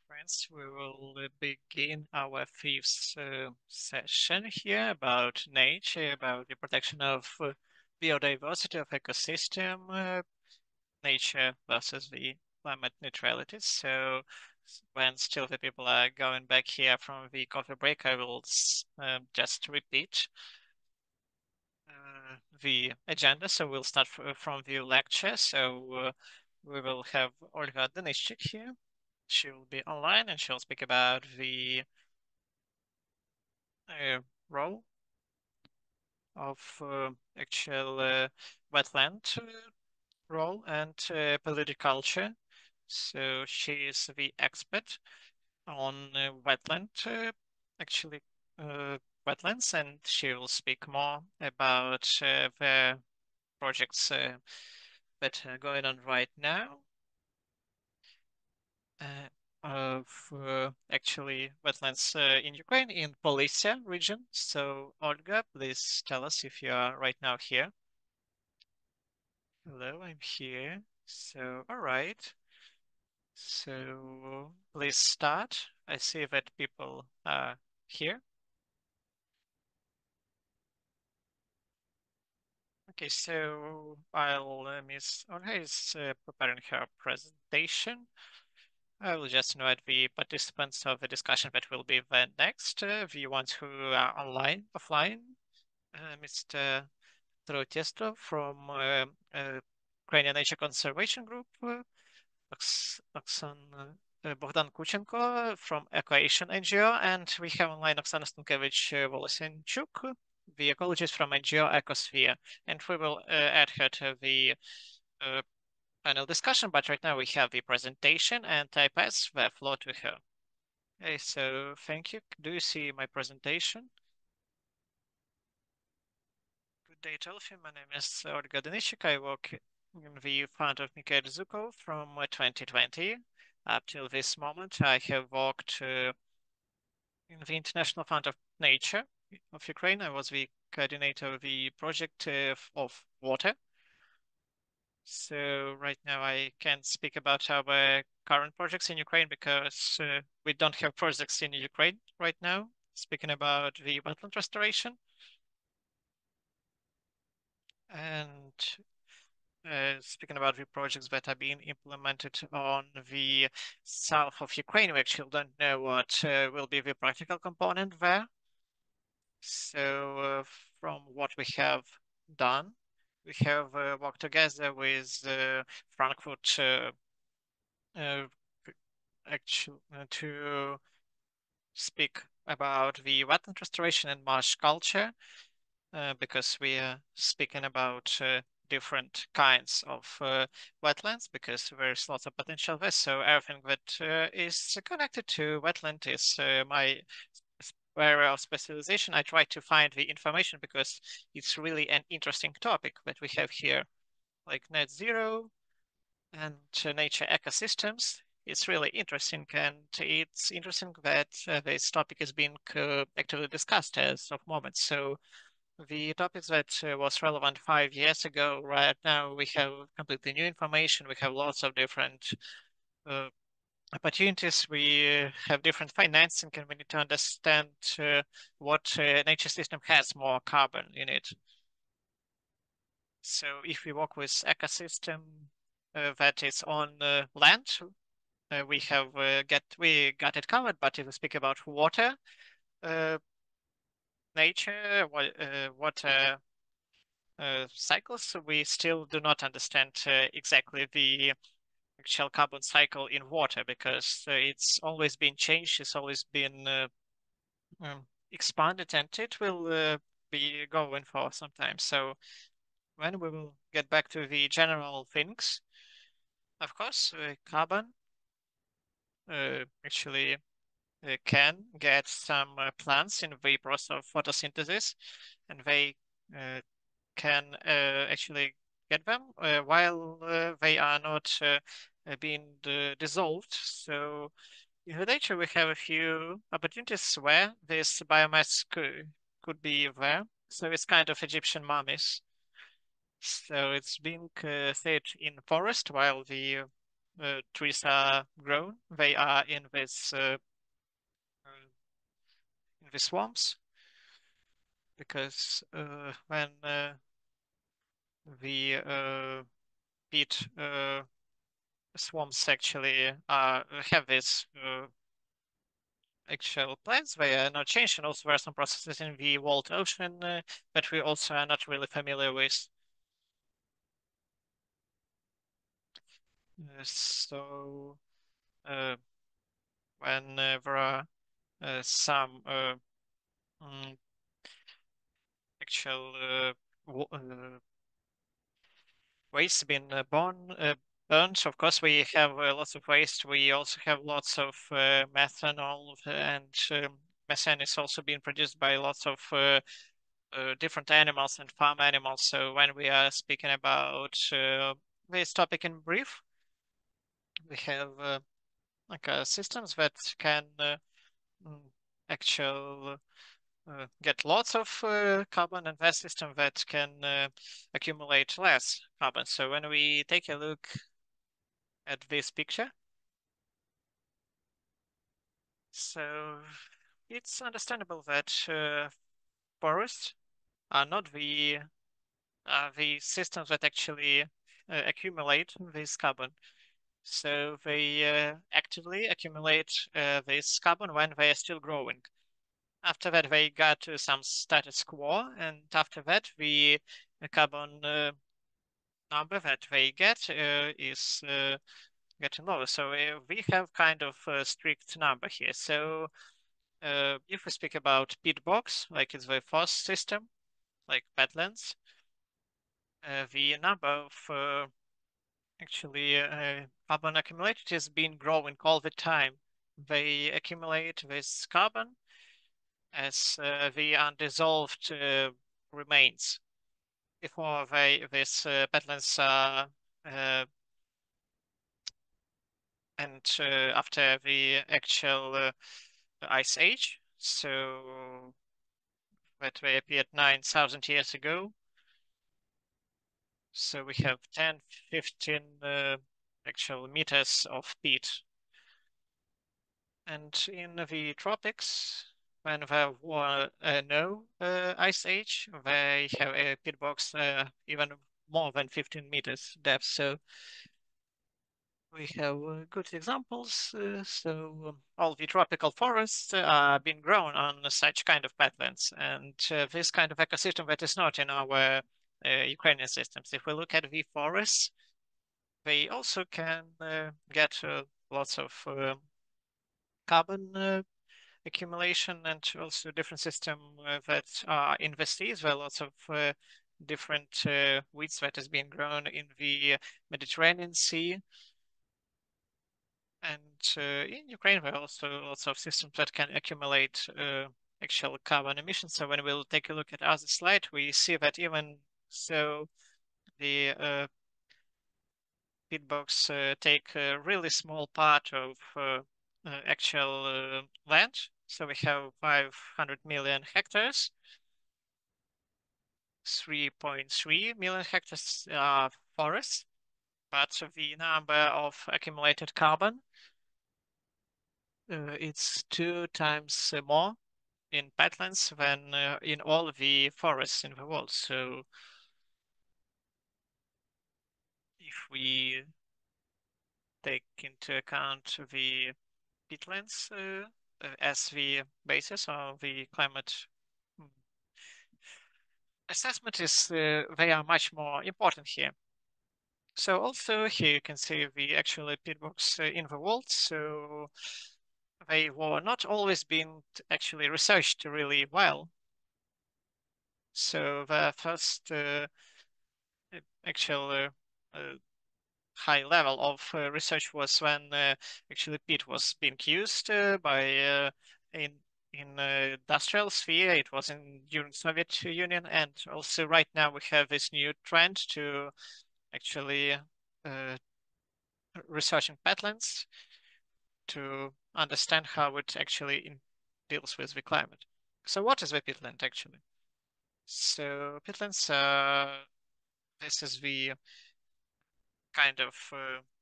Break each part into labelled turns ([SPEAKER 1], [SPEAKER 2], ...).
[SPEAKER 1] Friends, we will begin our fifth session here about nature, about the protection of biodiversity of ecosystem, nature versus the climate neutrality. So when still the people are going back here from the coffee break, I will just repeat the agenda. So we'll start from the lecture. So we will have Olga Denyshchyk here. She'll be online and she'll speak about the role of actual wetland role and paludiculture. So she is the expert on wetland, actually wetlands, and she will speak more about the projects that are going on right now. Of actually wetlands in Ukraine, in Polyssia region. So Olga, please tell us if you are right now here. Hello, I'm here. So, all right. So please start. I see that people are here. Okay, so while Miss Olga is preparing her presentation, I will just invite the participants of the discussion that will be the next, the ones who are offline, Mr. Testov from Ukrainian Nature Conservation Group, Oksana, Bohdan Kuchenko from Ecoaction NGO, and we have online Oksana Stankevych-Volosyanchuk, the ecologist from NGO Ecosphere, and we will add her to the panel discussion, but right now we have the presentation and I pass the floor to her. Okay, so thank you. Do you see my presentation? Good day to all of you. My name is Olga Denyshchyk. I work in the fund of Mikhail Succow from 2020. Up till this moment, I have worked in the International Fund of Nature of Ukraine. I was the coordinator of the project of water. So right now I can't speak about our current projects in Ukraine because we don't have projects in Ukraine right now. Speaking about the wetland restoration. And speaking about the projects that are being implemented on the south of Ukraine, we actually don't know what will be the practical component there. So from what we have done, we have worked together with Frankfurt actually to speak about the wetland restoration and marsh culture because we are speaking about different kinds of wetlands because there's lots of potential there. So everything that is connected to wetland is my area of specialization. I try to find the information because it's really an interesting topic that we have here, like net zero and nature ecosystems. It's really interesting, and it's interesting that this topic is being actively discussed as of moment. So the topics that was relevant 5 years ago, right now we have completely new information. We have lots of different uh, opportunities. We have different financing, and we need to understand what nature system has more carbon in it. So if we work with ecosystem that is on land, we got it covered. But if we speak about water, uh, nature, water cycles, we still do not understand exactly the actual carbon cycle in water because it's always been changed, it's always been expanded, and it will be going for some time. So when we will get back to the general things, of course, carbon actually can get some plants in the process of photosynthesis, and they can actually get them while they are not being dissolved. So in the nature, we have a few opportunities where this biomass could be there. So it's kind of Egyptian mummies. So it's being stayed in forest while the trees are grown. They are in the swamps, because when the peat swamps actually have this actual plants, they are not changed, and also there are some processes in the world ocean that we also are not really familiar with. So uh, when there are some mm, actual waste being burnt. Of course, we have lots of waste. We also have lots of methanol, and methane is also being produced by lots of different animals and farm animals. So when we are speaking about this topic in brief, we have like systems that can mm, actual get lots of carbon, and that system that can accumulate less carbon. So when we take a look at this picture, so it's understandable that forests are not the systems that actually accumulate this carbon. So they actively accumulate this carbon when they are still growing. After that, they got to some status quo, and after that, the carbon number that they get is getting lower. So we have kind of a strict number here. So if we speak about peat box, like it's the forest system, like wetlands, the number of actually carbon accumulated has been growing all the time. They accumulate this carbon as the undissolved remains. Before this wetlands and after the actual ice age, so that they appeared 9,000 years ago. So we have 10, 15 actual meters of peat. And in the tropics, when there were no ice age, they have a peat box even more than 15 meters depth. So we have good examples. All the tropical forests are being grown on such kind of wetlands, and this kind of ecosystem that is not in our Ukrainian systems. If we look at the forests, they also can get lots of carbon accumulation, and also different system that are in the seas, where lots of different weeds that is being grown in the Mediterranean Sea. And in Ukraine, there are also lots of systems that can accumulate actual carbon emissions. So when we'll take a look at other slide, we see that even so, the peat bogs take a really small part of actual land. So we have 500 million hectares. 3.3 million hectares are forests, but the number of accumulated carbon it's 2 times more in wetlands than in all the forests in the world. So if we take into account the peatlands as the basis of the climate assessment, is they are much more important here. So also here you can see the actual peat bogs in the world. So they were not always been actually researched really well. So the first actual high level of research was when actually peat was being used by in industrial sphere. It was in during Soviet Union, and also right now we have this new trend to actually researching wetlands to understand how it actually deals with the climate. So what is the peatland actually? So peatlands, this is the kind of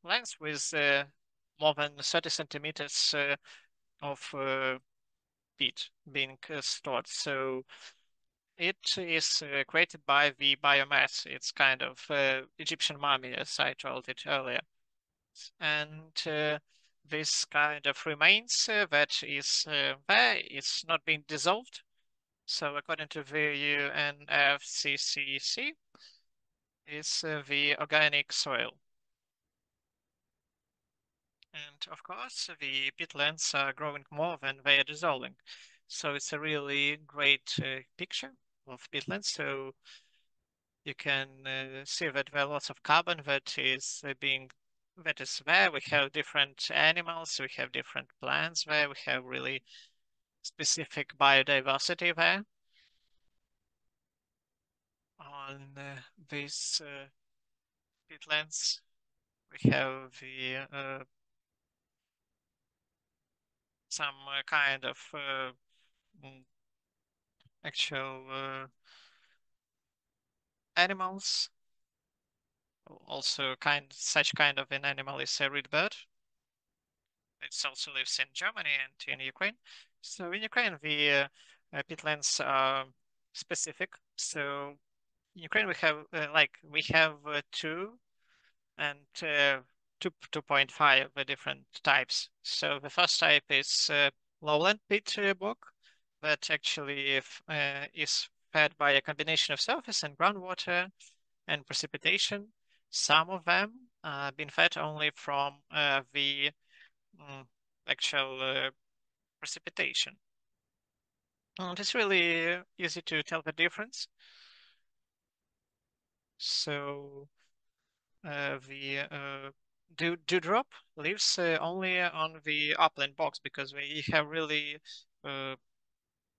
[SPEAKER 1] length with more than 30 centimeters of peat being stored. So it is created by the biomass. It's kind of Egyptian mummy, as I told it earlier. And this kind of remains that is there is not being dissolved. So according to the UNFCCC, is the organic soil. And of course, the peatlands are growing more than they are dissolving. So it's a really great picture of peatlands. So you can see that there are lots of carbon that is there. We have different animals, we have different plants there, we have really specific biodiversity there. On these peatlands, we have the some kind of mm, actual animals. Also, such kind of an animal is a reed bird. It also lives in Germany and in Ukraine. So in Ukraine, the peatlands are specific. So in Ukraine, we have two and 2.5 different types. So the first type is lowland peat bog that actually is fed by a combination of surface and groundwater and precipitation. Some of them been fed only from the actual precipitation. And it's really easy to tell the difference. So the dewdrop lives only on the upland box because we have really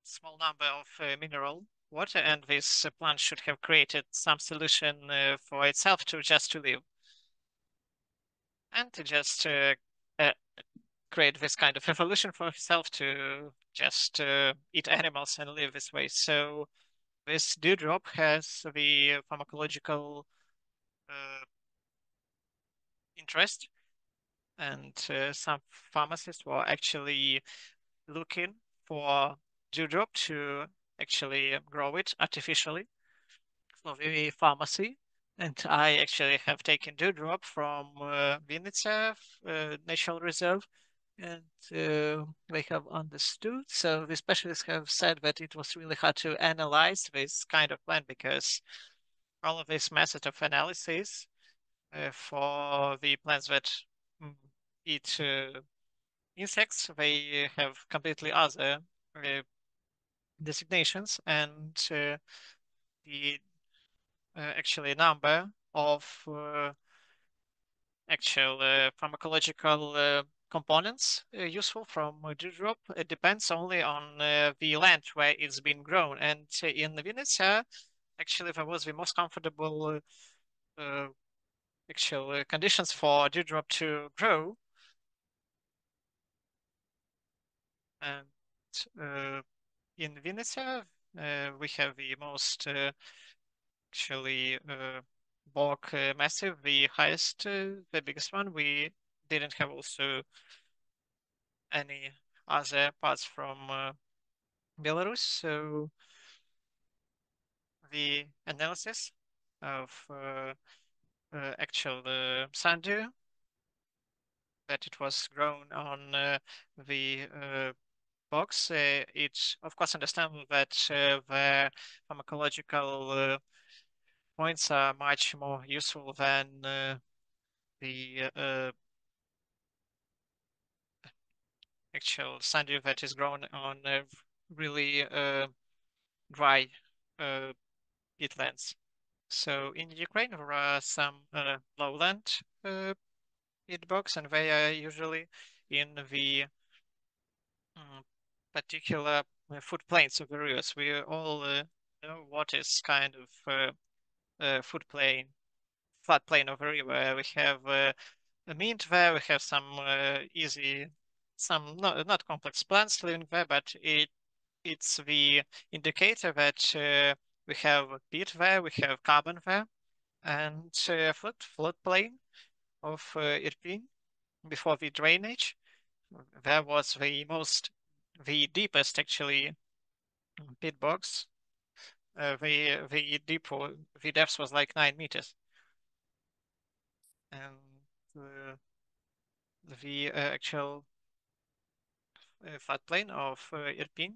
[SPEAKER 1] small number of mineral water, and this plant should have created some solution for itself to just to live and to just uh, create this kind of evolution for itself to just eat animals and live this way. So this dewdrop has the pharmacological uh, interest, and some pharmacists were actually looking for dewdrop to actually grow it artificially for the pharmacy. And I actually have taken dewdrop from Vinnytsia National Reserve, and they have understood. So the specialists have said that it was really hard to analyze this kind of plant because all of these methods of analysis for the plants that mm, eat insects, they have completely other designations, and the actually number of actual pharmacological components useful from dewdrop. It depends only on the land where it's been grown. And in Vinnytsia, actually, there was the most comfortable actual conditions for dewdrop to grow. And in Vinnytsia, we have the most actually bog massive, the highest, the biggest one. We didn't have also any other parts from Belarus. So the analysis of actual sandy that it was grown on the box, it's of course understandable that the pharmacological points are much more useful than the actual sandy that is grown on really dry peatlands. So in Ukraine, there are some lowland peat bogs, and they are usually in the mm, particular food plains of the rivers. We all know what is kind of food plain, floodplain of a river. We have a mint there. We have some some not complex plants living there, but it's the indicator that we have peat there, we have carbon there, and floodplain. of Irpin before the drainage. There was the deepest actually pit box. The depth was like 9 meters, and the actual floodplain of Irpin,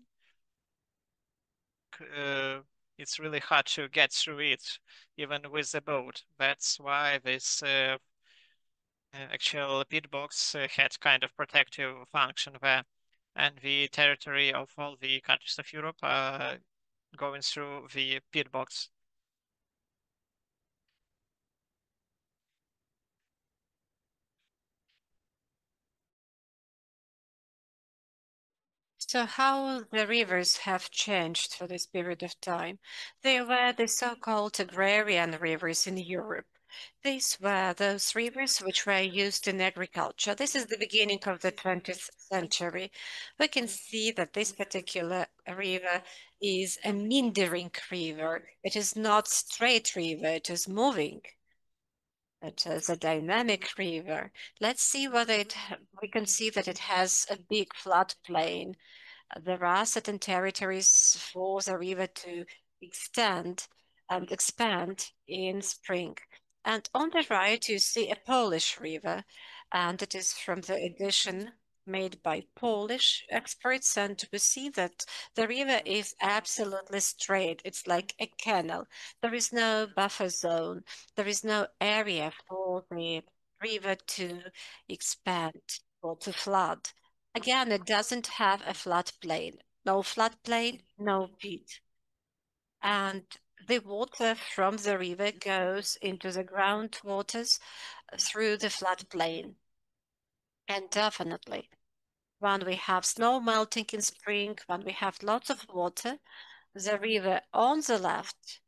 [SPEAKER 1] uh, it's really hard to get through it, even with the boat. That's why this actual pit box had kind of protective function there, and the territory of all the countries of Europe are going through the pit box.
[SPEAKER 2] So how the rivers have changed for this period of time? They were the so-called agrarian rivers in Europe. These were those rivers which were used in agriculture. This is the beginning of the 20th century. We can see that this particular river is a meandering river. It is not straight river, it is moving. It is a dynamic river. Let's see whether we can see that it has a big floodplain. There are certain territories for the river to extend and expand in spring. And on the right, you see a Polish river, and it is from the edition made by Polish experts. And we see that the river is absolutely straight. It's like a canal. There is no buffer zone. There is no area for the river to expand or to flood. Again, it doesn't have a floodplain. No floodplain, no pit. And the water from the river goes into the groundwaters through the floodplain. And definitely, when we have snow melting in spring, when we have lots of water, the river on the left,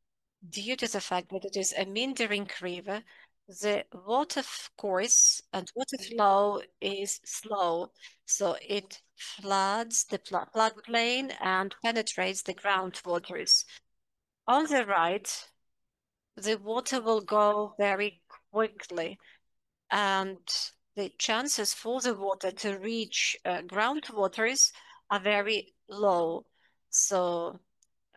[SPEAKER 2] due to the fact that it is a meandering river, the water course and water flow is slow, so it floods the floodplain and penetrates the groundwaters. On the right, the water will go very quickly, and the chances for the water to reach groundwaters are very low. So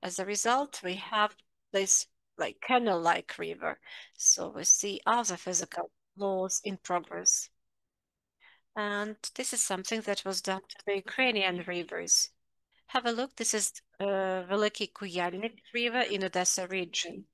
[SPEAKER 2] as a result, we have this like canal-like river. So we see other physical laws in progress. And this is something that was done to the Ukrainian rivers. Have a look. This is Veliki Kuyalnik River in Odessa region.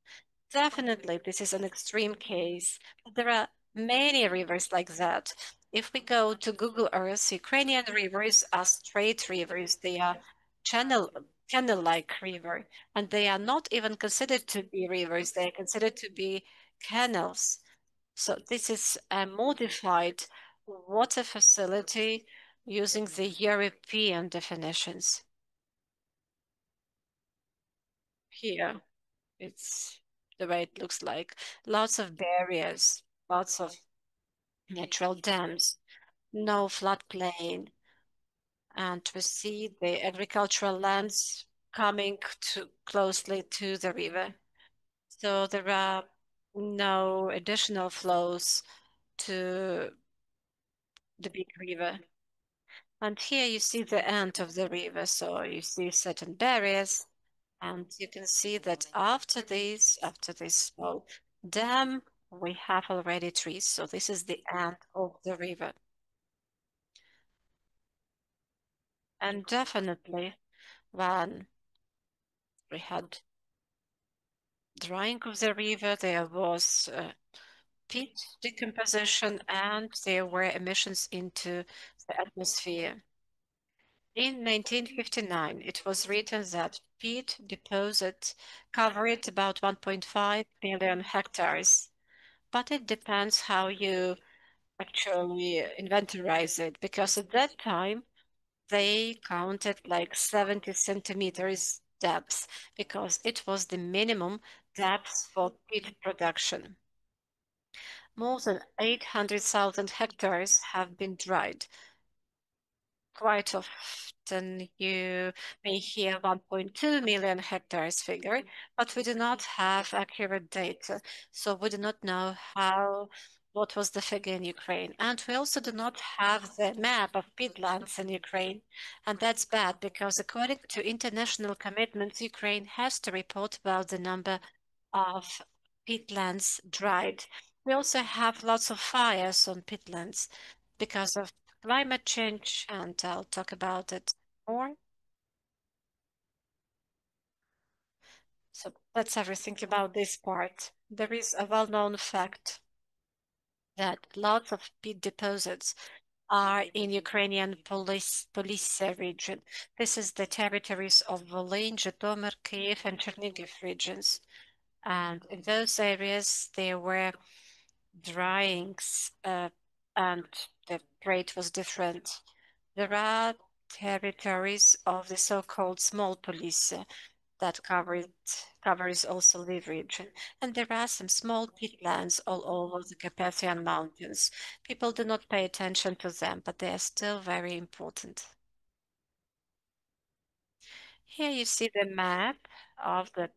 [SPEAKER 2] Definitely, this is an extreme case. There are many rivers like that. If we go to Google Earth, Ukrainian rivers are straight rivers. They are channel canal-like river, and they are not even considered to be rivers. They are considered to be canals. So this is a modified water facility using the European definitions. Here. It's the way it looks like. Lots of barriers, lots of natural dams, no floodplain, and we see the agricultural lands coming too closely to the river. So there are no additional flows to the big river. And here you see the end of the river, so you see certain barriers. And you can see that after this small dam, we have already trees. So this is the end of the river. And definitely when we had drying of the river, there was peat decomposition and there were emissions into the atmosphere. In 1959, it was written that peat deposits covered about 1.5 million hectares. But it depends how you actually inventorize it, because at that time they counted like 70 centimeters depth, because it was the minimum depth for peat production. More than 800,000 hectares have been dried. Quite often you may hear 1.2 million hectares figure, but we do not have accurate data. So we do not know what was the figure in Ukraine. And we also do not have the map of peatlands in Ukraine. And that's bad because according to international commitments, Ukraine has to report about the number of peatlands dried. We also have lots of fires on peatlands because of climate change, and I'll talk about it more. So that's everything about this part. There is a well-known fact that lots of peat deposits are in Ukrainian Police region. This is the territories of Volyn, Zhytomyr, Kyiv, and Chernigiv regions. And in those areas, there were dryings, and the rate was different. There are territories of the so-called small police that covers also Lviv region. And there are some small peatlands all over the Carpathian Mountains. People do not pay attention to them, but they are still very important. Here you see the map of the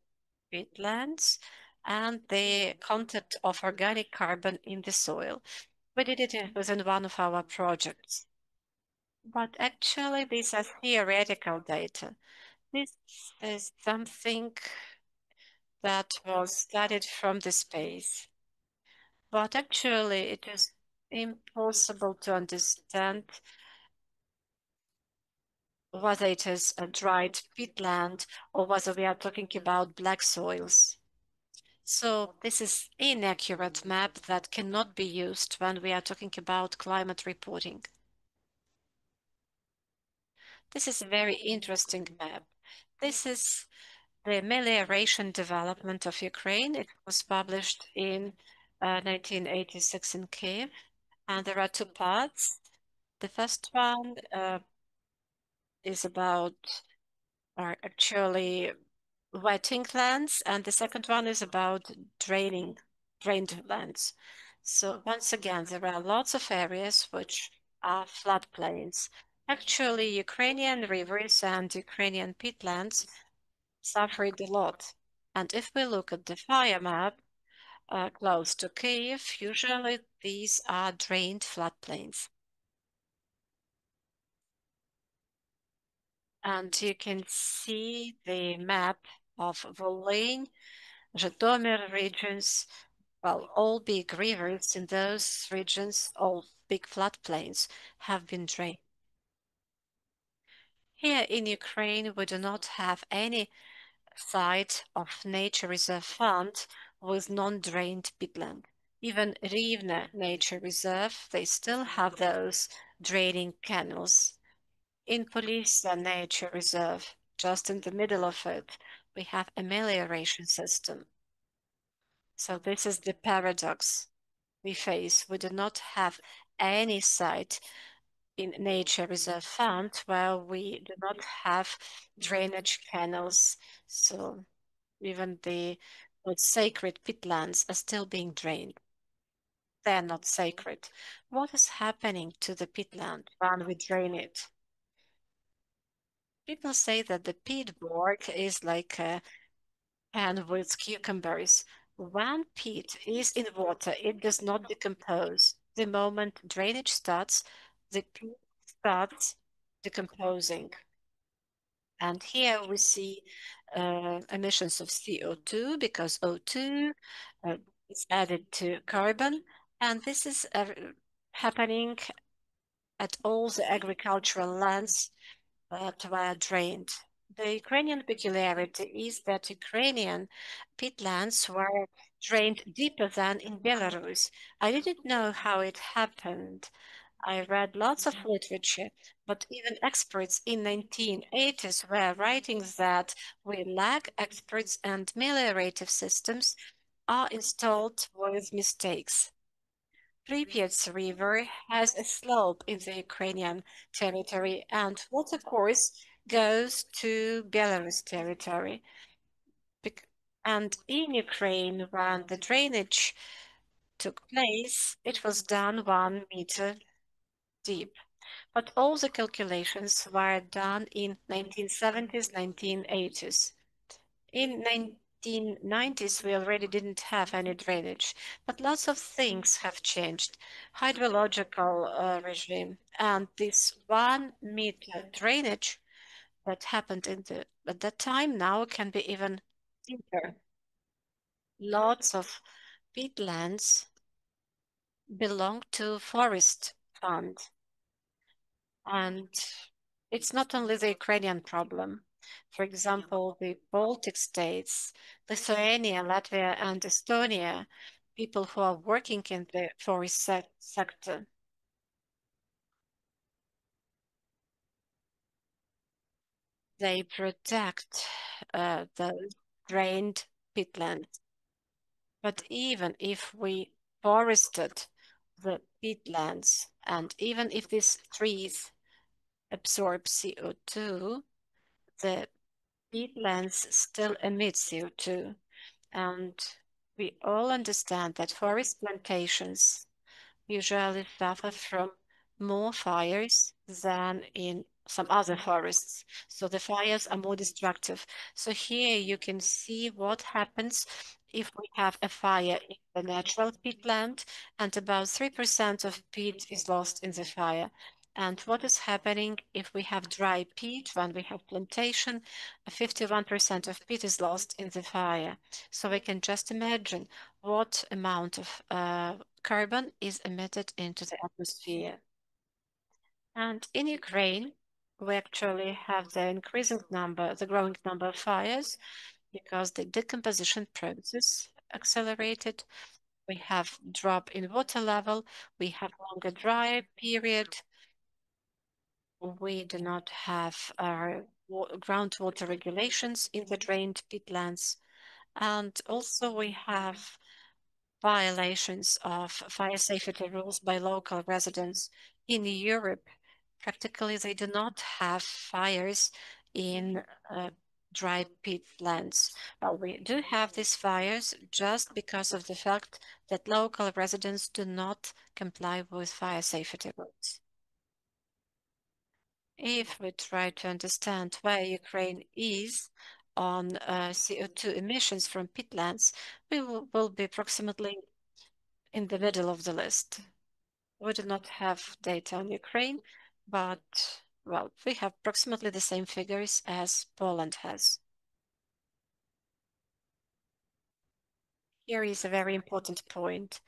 [SPEAKER 2] peatlands and the content of organic carbon in the soil. We did it within one of our projects. But actually, these are theoretical data. This is something that was studied from the space. But actually, it is impossible to understand whether it is a dried peatland or whether we are talking about black soils. So this is inaccurate map that cannot be used when we are talking about climate reporting. This is a very interesting map. This is the melioration development of Ukraine. It was published in 1986 in Kiev, and there are two parts. The first one is about actually wetting lands, and the second one is about drained lands. So once again, there are lots of areas which are floodplains. Actually, Ukrainian rivers and Ukrainian peatlands suffered a lot. And if we look at the fire map close to Kyiv, usually these are drained floodplains. And you can see the map of Volyn, Zhytomyr regions. Well, all big rivers in those regions, all big floodplains have been drained. Here in Ukraine, we do not have any site of nature reserve fund with non-drained peatland. Even Rivne Nature Reserve, they still have those draining canals. In Polisa Nature Reserve, just in the middle of it, we have a melioration system. So this is the paradox we face. We do not have any site in Nature Reserve Fund where we do not have drainage canals. So even the sacred peatlands are still being drained. They're not sacred. What is happening to the peatland when we drain it? People say that the peat board is like a pan with cucumbers. When peat is in water, it does not decompose. The moment drainage starts, the peat starts decomposing. And here we see emissions of CO2 because O2 is added to carbon. And this is happening at all the agricultural lands that were drained. The Ukrainian peculiarity is that Ukrainian peatlands were drained deeper than in Belarus. I didn't know how it happened. I read lots of literature, but even experts in 1980s were writing that we lack experts and meliorative systems are installed with mistakes. Pripyat River has a slope in the Ukrainian territory, and water course goes to Belarus territory. And in Ukraine, when the drainage took place, it was done 1 meter deep. But all the calculations were done in 1970s, 1980s. In 1890s, we already didn't have any drainage, but lots of things have changed. Hydrological regime and this 1 meter drainage that happened at that time now can be even deeper. Lots of peatlands belong to forest fund, and it's not only the Ukrainian problem. For example, the Baltic states, Lithuania, Latvia, and Estonia, people who are working in the forest sector, they protect the drained peatlands. But even if we forested the peatlands, and even if these trees absorb CO2, the peatlands still emit CO2. And we all understand that forest plantations usually suffer from more fires than in some other forests. So the fires are more destructive. So here you can see what happens if we have a fire in the natural peatland, and about 3% of peat is lost in the fire. And what is happening if we have dry peat when we have plantation? 51% of peat is lost in the fire. So we can just imagine what amount of carbon is emitted into the atmosphere. And in Ukraine, we actually have the growing number of fires because the decomposition process accelerated. We have drop in water level. We have longer dry period. We do not have groundwater regulations in the drained peatlands. And also we have violations of fire safety rules by local residents. In Europe, practically they do not have fires in dry peatlands. Well, we do have these fires just because of the fact that local residents do not comply with fire safety rules. If we try to understand where Ukraine is on CO2 emissions from peatlands, we will be approximately in the middle of the list. We do not have data on Ukraine, but well, we have approximately the same figures as Poland has. Here is a very important point.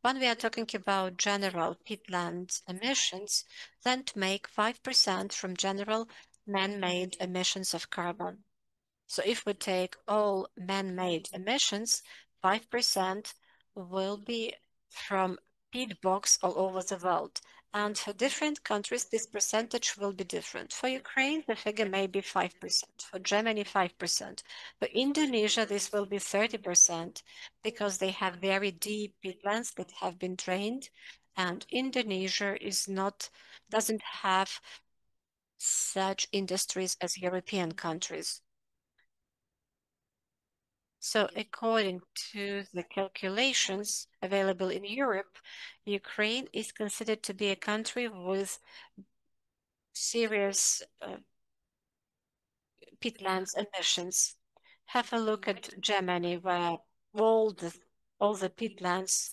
[SPEAKER 2] When we are talking about general peatland emissions, then to make 5% from general man-made emissions of carbon. So if we take all man-made emissions, 5% will be from peat bogs all over the world. And for different countries, this percentage will be different. For Ukraine, the figure may be 5%. For Germany, 5%. For Indonesia, this will be 30% because they have very deep peatlands that have been drained. And Indonesia doesn't have such industries as European countries. So according to the calculations available in Europe, Ukraine is considered to be a country with serious peatlands emissions. Have a look at Germany, where all the peatlands,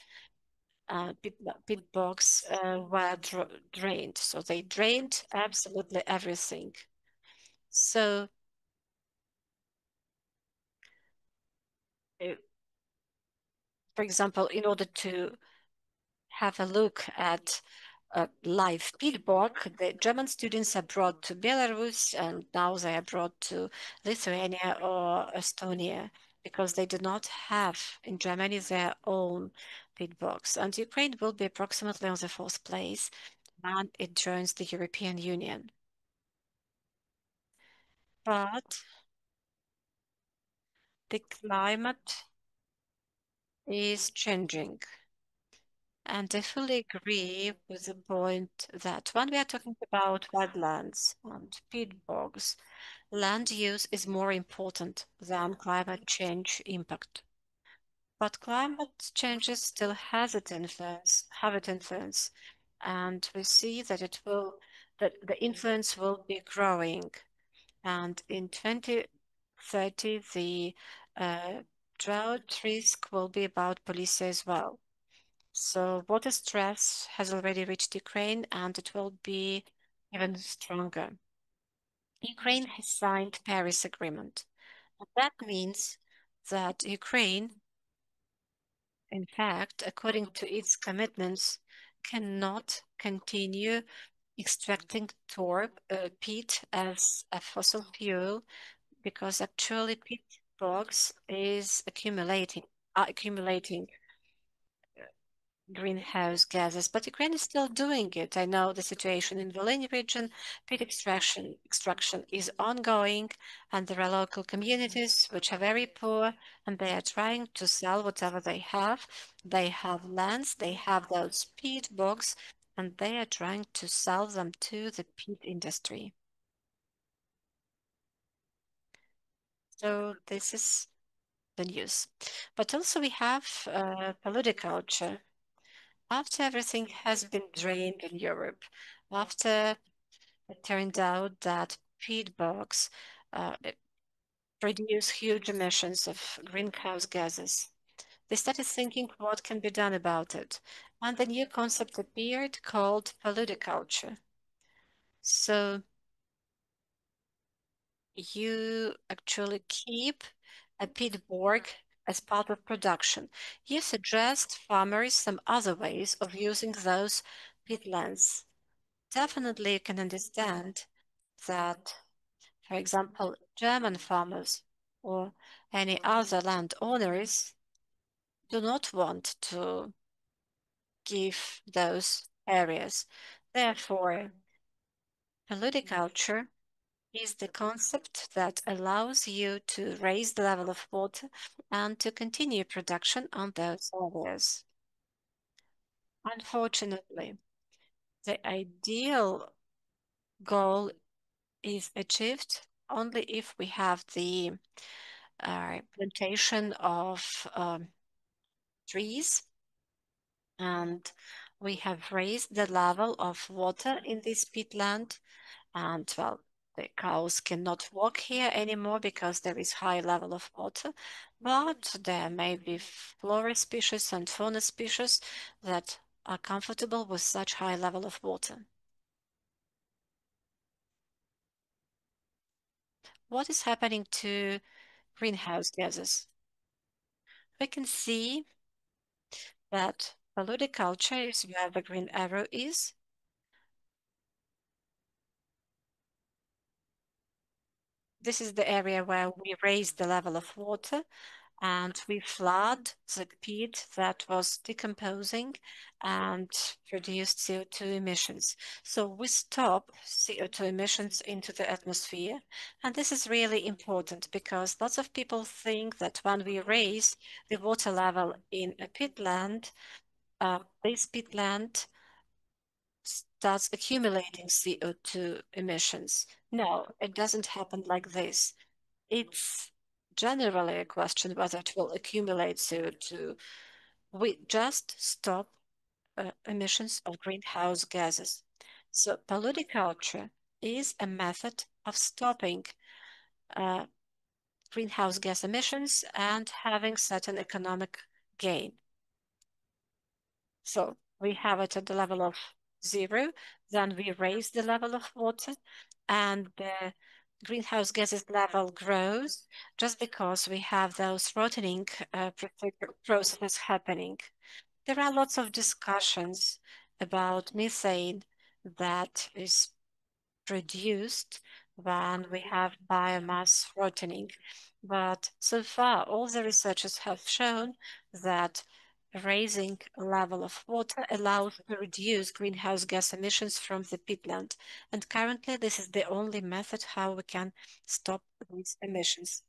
[SPEAKER 2] peat bogs were drained. So they drained absolutely everything. So for example, in order to have a look at a live peat bog, the German students are brought to Belarus and now they are brought to Lithuania or Estonia because they do not have in Germany their own peat bogs. And Ukraine will be approximately on the fourth place when it joins the European Union. But the climate is changing. And I fully agree with the point that when we are talking about wetlands and peat bogs, land use is more important than climate change impact. But climate changes still have its influence, and we see that that the influence will be growing. And in 2030, the drought risk will be about Polisia as well. So water stress has already reached Ukraine and it will be even stronger. Ukraine has signed Paris Agreement. That means that Ukraine, in fact, according to its commitments, cannot continue extracting peat as a fossil fuel because actually peat bogs is accumulating greenhouse gases, but Ukraine is still doing it. I know the situation in Volhynia region, peat extraction is ongoing, and there are local communities which are very poor, and they are trying to sell whatever they have. They have lands, they have those peat bogs, and they are trying to sell them to the peat industry. So this is the news. But also we have paludiculture. After everything has been drained in Europe, after it turned out that peat bogs produce huge emissions of greenhouse gases, they started thinking what can be done about it. And the new concept appeared called paludiculture. So you actually keep a peat bog as part of production. You suggest farmers some other ways of using those peatlands. Definitely, you can understand that, for example, German farmers or any other landowners do not want to give those areas. Therefore, paludiculture is the concept that allows you to raise the level of water and to continue production on those areas. Unfortunately, the ideal goal is achieved only if we have the plantation of trees and we have raised the level of water in this peatland, and well, the cows cannot walk here anymore because there is high level of water, but there may be flora species and fauna species that are comfortable with such high level of water. What is happening to greenhouse gases? We can see that paludiculture is where the green arrow is. This is the area where we raise the level of water and we flood the peat that was decomposing and produced CO2 emissions. So we stop CO2 emissions into the atmosphere. And this is really important because lots of people think that when we raise the water level in a peatland, this peatland starts accumulating CO2 emissions. No, it doesn't happen like this. It's generally a question whether it will accumulate CO2. We just stop emissions of greenhouse gases. So paludiculture is a method of stopping uh, greenhouse gas emissions and having certain economic gain. So we have it at the level of 0, then we raise the level of water, and the greenhouse gases level grows just because we have those rotting processes happening. There are lots of discussions about methane that is produced when we have biomass rotting. But so far, all the researchers have shown that raising a level of water allows to reduce greenhouse gas emissions from the peatland. And currently, this is the only method how we can stop these emissions.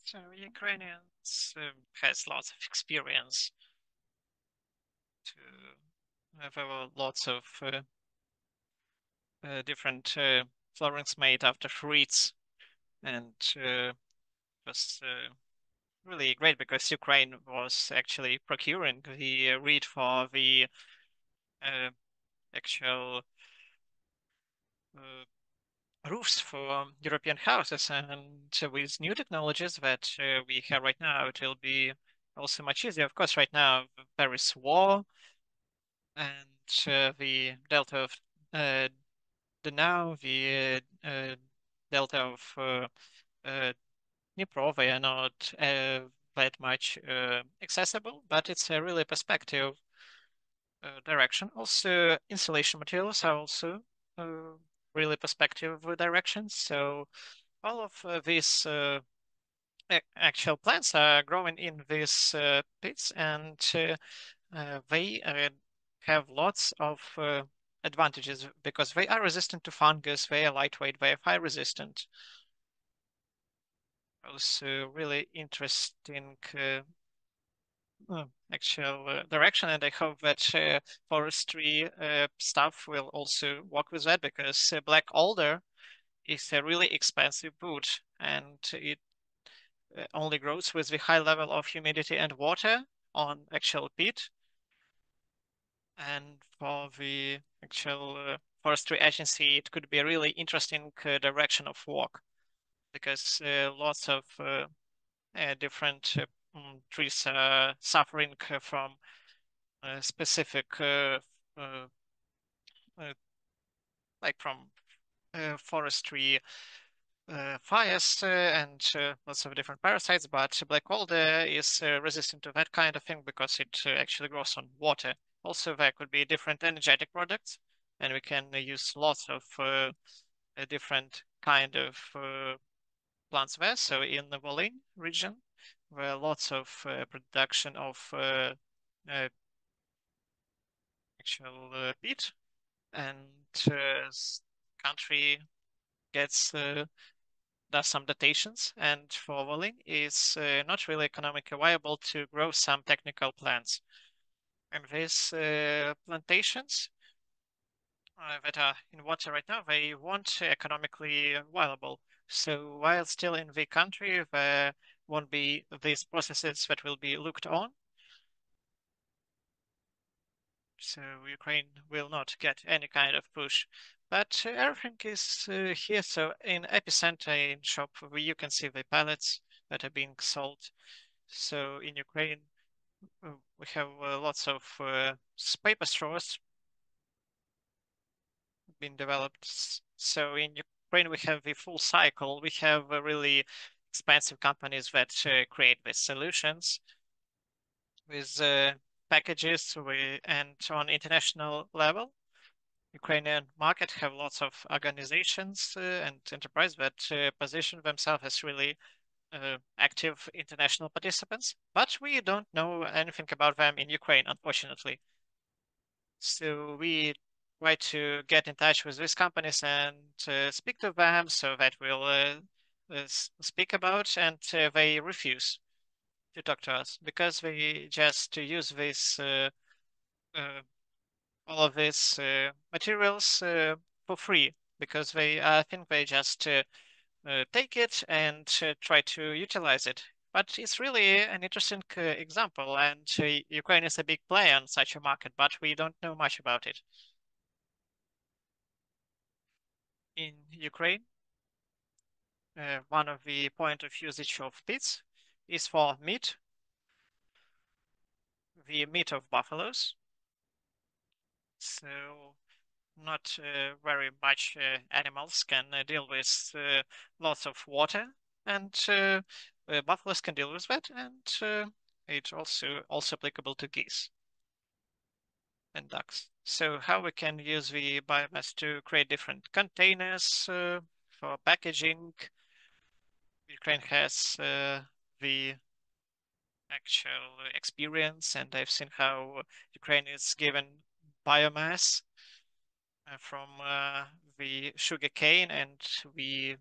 [SPEAKER 1] So Ukrainians has lots of experience to there were lots of different floorings made after fruits, and was really great because Ukraine was actually procuring the reed for the uh, actual uh, roofs for European houses, and with new technologies that we have right now, it will be also much easier. Of course, right now there is war, and the delta of uh, the delta of Dnipro, they are not that much accessible, but it's a really perspective direction. Also, insulation materials are also uh, really perspective directions. So all of these actual plants are growing in these pits, and they have lots of advantages because they are resistant to fungus, they are lightweight, they are fire resistant. Also, really interesting actual direction, and I hope that forestry staff will also work with that because black alder is a really expensive wood, and it only grows with the high level of humidity and water on actual peat. And for the actual forestry agency, it could be a really interesting direction of work because lots of different trees are suffering from specific uh, uh, like from forestry fires and lots of different parasites, but black alder is resistant to that kind of thing because it actually grows on water. Also, there could be different energetic products, and we can use lots of different kind of plants there. So in the Volyn region, where lots of production of actual peat, and country gets does some datations, and for Volyn is not really economically viable to grow some technical plants. And these plantations that are in water right now, they weren't economically viable. So while still in the country, there won't be these processes that will be looked on. So Ukraine will not get any kind of push. But everything is here. So in Epicenter in shop, you can see the pallets that are being sold. So in Ukraine, we have lots of paper straws being developed. So in Ukraine, we have the full cycle. We have really expensive companies that create these solutions with packages and on international level. Ukrainian market have lots of organizations and enterprise that position themselves as really active international participants, but we don't know anything about them in Ukraine, unfortunately. So we try to get in touch with these companies and speak to them so that we'll speak about, and they refuse to talk to us because they just use this uh, all of these materials for free because they I think they just take it and try to utilize it. But it's really an interesting example, and Ukraine is a big player on such a market, but we don't know much about it. In Ukraine, one of the point of usage of pits is for meat, the meat of buffaloes. So not very much animals can deal with lots of water, and buffaloes can deal with that, and it's also applicable to geese and ducks. So how we can use the biomass to create different containers for packaging. Ukraine has the actual experience, and I've seen how Ukraine is given biomass from the sugar cane, and we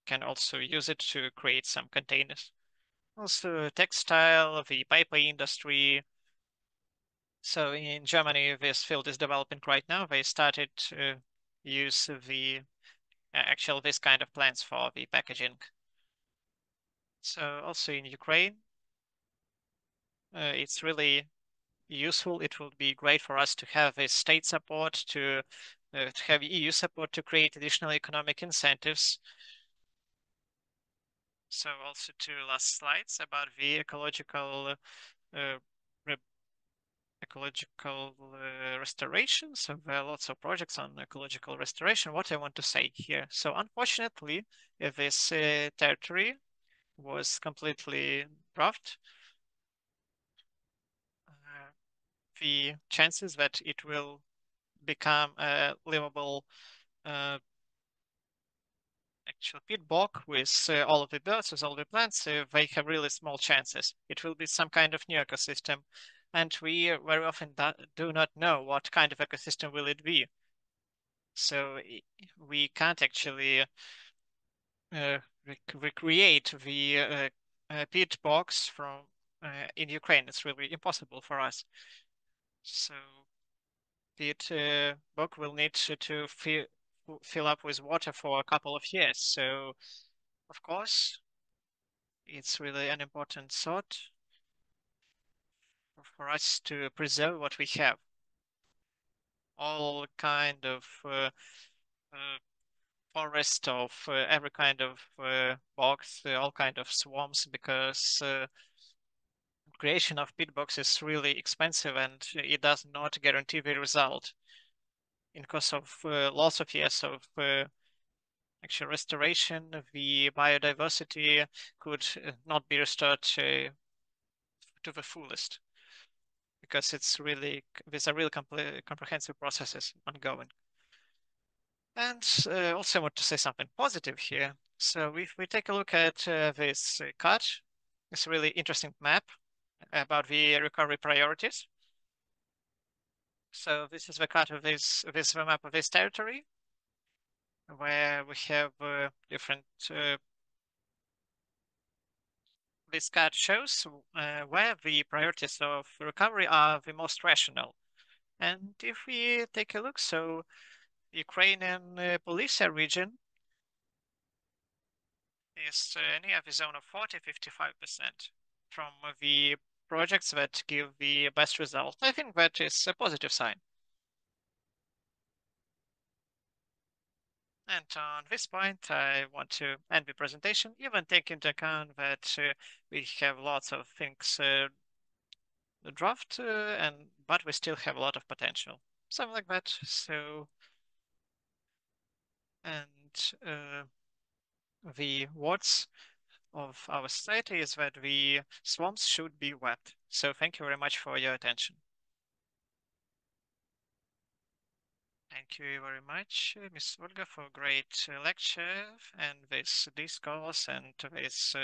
[SPEAKER 1] can also use it to create some containers. Also, textile, the paper industry. So in Germany, this field is developing right now. They started to use the actual this kind of plants for the packaging. So also in Ukraine, it's really useful. It will be great for us to have a state support to to have EU support to create additional economic incentives. So also two last slides about the ecological restoration. So there are lots of projects on ecological restoration. What I want to say here. So unfortunately, this territory was completely roughed. The chances that it will become a livable actual pit bog with all of the birds, with all the plants, they have really small chances. It will be some kind of new ecosystem. And we very often do not know what kind of ecosystem will it be. So we can't actually recreate the pit bogs from in Ukraine. It's really impossible for us. So pit bog will need to fill up with water for a couple of years. So of course, it's really an important thought for us to preserve what we have. All kind of forest of every kind of bogs, all kind of swarms, because creation of pit bogs is really expensive and it does not guarantee the result. In course of lots of years of actual restoration, the biodiversity could not be restored to the fullest, because it's really, these are really comprehensive processes ongoing. And also I want to say something positive here. So if we take a look at this card, it's a really interesting map about the recovery priorities. So this is the card of this is the map of this territory, where we have different. This card shows where the priorities of recovery are the most rational. And if we take a look, so Ukrainian Polisa region is near the zone of 40-55% from the projects that give the best result. I think that is a positive sign. And on this point, I want to end the presentation, even take into account that we have lots of things draft, but we still have a lot of potential. Something like that. So, and the words of our society is that the swamps should be wet. So thank you very much for your attention. Thank you very much, Ms. Olga, for a great lecture and this discourse and this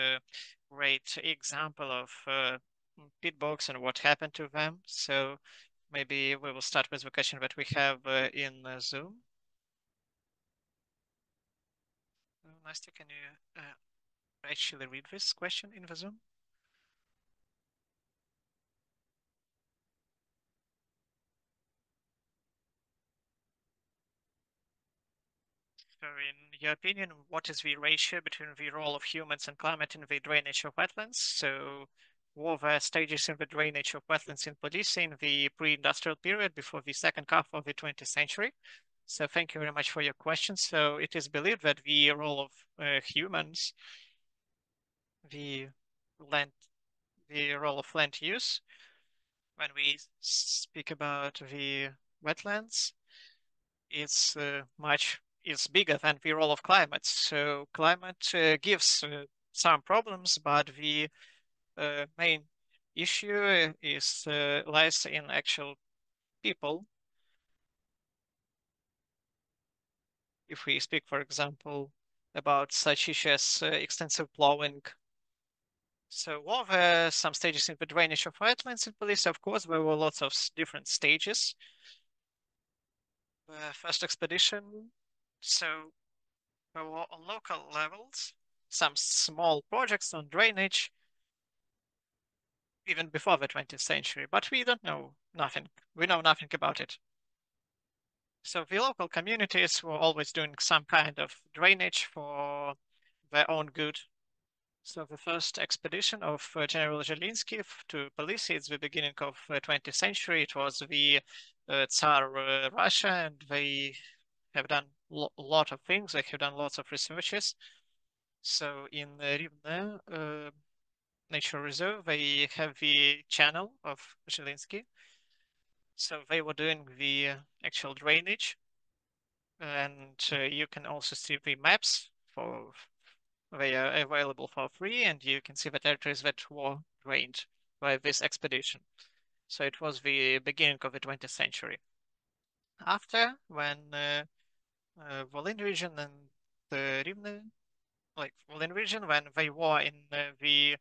[SPEAKER 1] great example of pit bogs and what happened to them. So maybe we will start with the question that we have in Zoom. Nastya, can you actually read this question in the Zoom? So in your opinion, what is the ratio between the role of humans and climate in the drainage of wetlands? So what were stages in the drainage of wetlands in Polysia in the pre-industrial period before the second half of the 20th century? So thank you very much for your question. So it is believed that the role of humans, the land, the role of land use, when we speak about the wetlands, it's bigger than the role of climate. So climate gives some problems, but the main issue is lies in actual people. If we speak, for example, about such issues as extensive plowing. So what were some stages in the drainage of wetlands in Police? Of course, there were lots of different stages. First expedition, so there were on local levels, some small projects on drainage, even before the 20th century, but we don't know nothing. We know nothing about it. So the local communities were always doing some kind of drainage for their own good. So the first expedition of General Zhelinsky to Polysia is the beginning of the 20th century. It was the Tsar Russia, and they have done a lot of things. They have done lots of researches. So in Rivne Nature Reserve, they have the channel of Zhilinsky. So they were doing the actual drainage, and you can also see the maps for they are available for free, and you can see the territories that were drained by this expedition. So it was the beginning of the 20th century. After, when Volyn region and the Rivne, like Volyn region, when they were in the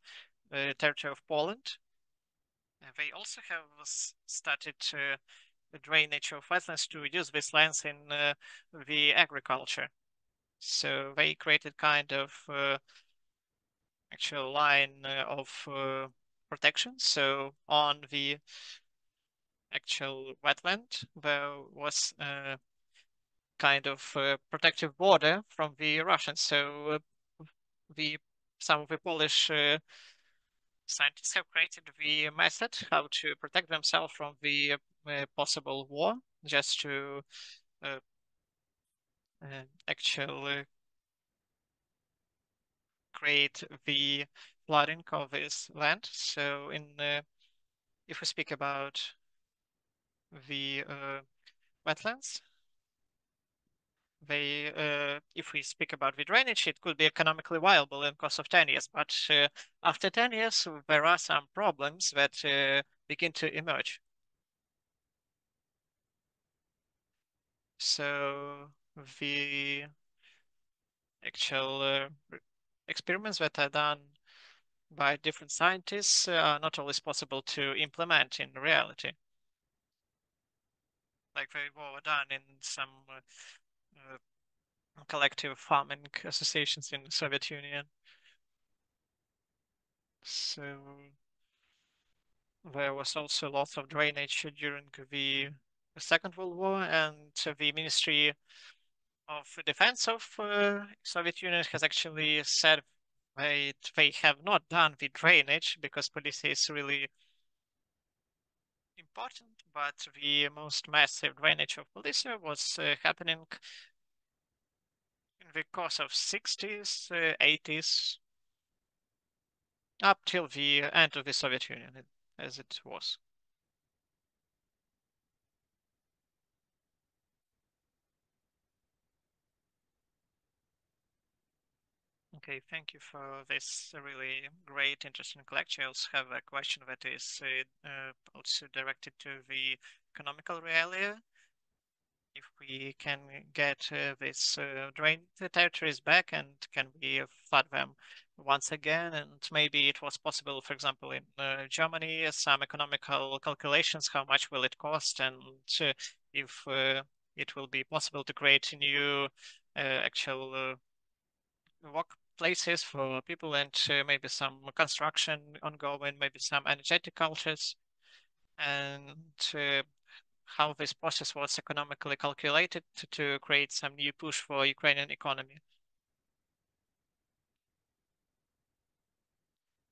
[SPEAKER 1] territory of Poland, they also have started the drainage of wetlands to use these lands in the agriculture. So they created kind of actual line of protection. So on the actual wetland, there was kind of protective border from the Russians. So the some of the Polish scientists have created the method how to protect themselves from the possible war, just to uh, actually create the flooding of this land. So in if we speak about the wetlands, they if we speak about the drainage, it could be economically viable in course of 10 years. But after 10 years, there are some problems that begin to emerge. So the actual experiments that are done by different scientists are not always possible to implement in reality. Like they were done in some collective farming associations in the Soviet Union. So there was also lots of drainage during the Second World War, and the Ministry of Defense of Soviet Union has actually said they have not done the drainage because policy is really important, but the most massive drainage of Policia was happening in the course of 60s, 80s, up till the end of the Soviet Union, as it was. Okay, thank you for this really great, interesting lecture. I also have a question that is also directed to the economical reality. If we can get this drained territories back, and can we flood them once again? And maybe it was possible, for example, in Germany, some economical calculations, how much will it cost, and if it will be possible to create new actual workplaces for people, and maybe some construction ongoing, maybe some energetic cultures, and how this process was economically calculated to create some new push for Ukrainian economy.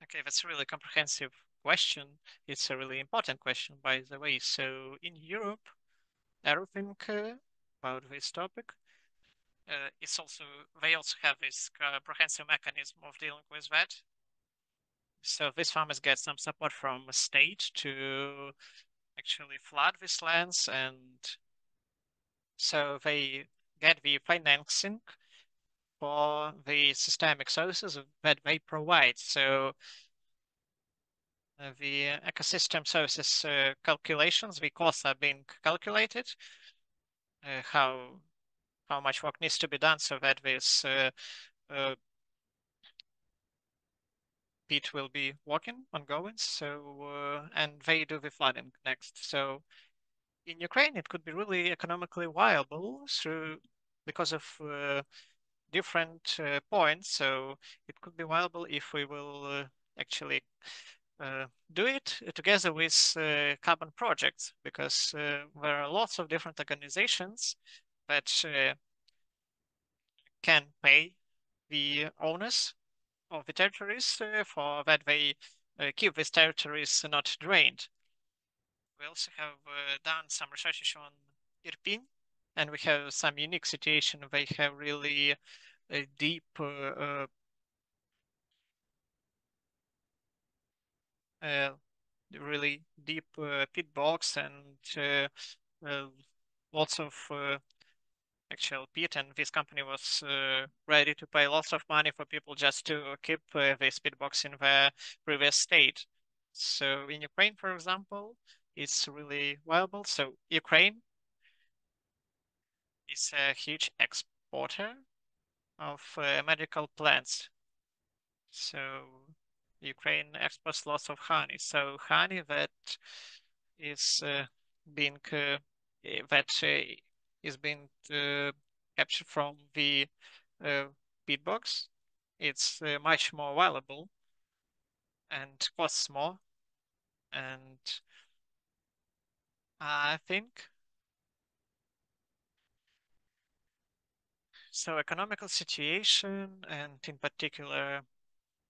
[SPEAKER 1] Okay, that's a really comprehensive question. It's a really important question, by the way. So in Europe, everything about this topic, it's also they also have this comprehensive mechanism of dealing with that. So these farmers get some support from the state to actually flood these lands, and so they get the financing for the systemic services that they provide. So the ecosystem services calculations, the costs are being calculated, how much work needs to be done so that this uh, pit will be working ongoing. So and they do the flooding next. So in Ukraine, it could be really economically viable through because of different points. So it could be viable if we will actually do it together with carbon projects, because there are lots of different organizations that can pay the owners of the territories for that they keep these territories not drained. We also have done some research on Irpin, And we have some unique situation. They have really a deep uh, really deep pit box and lots of actual pit, and this company was ready to pay lots of money for people just to keep this pit box in their previous state. So in Ukraine, for example, it's really viable. So Ukraine is a huge exporter of medical plants. So Ukraine exports lots of honey. So honey that is being that is being captured from the uh, pit box. It's much more valuable and costs more. And I think so. Economical situation, and in particular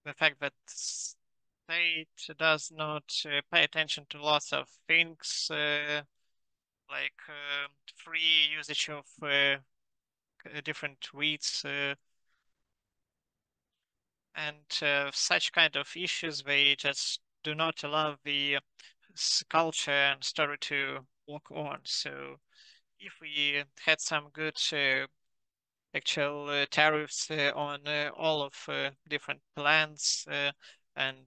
[SPEAKER 1] the fact that state does not pay attention to lots of things like free usage of different weeds and such kind of issues. They just do not allow the culture and story to walk on. So if we had some good actual tariffs on all of different plants and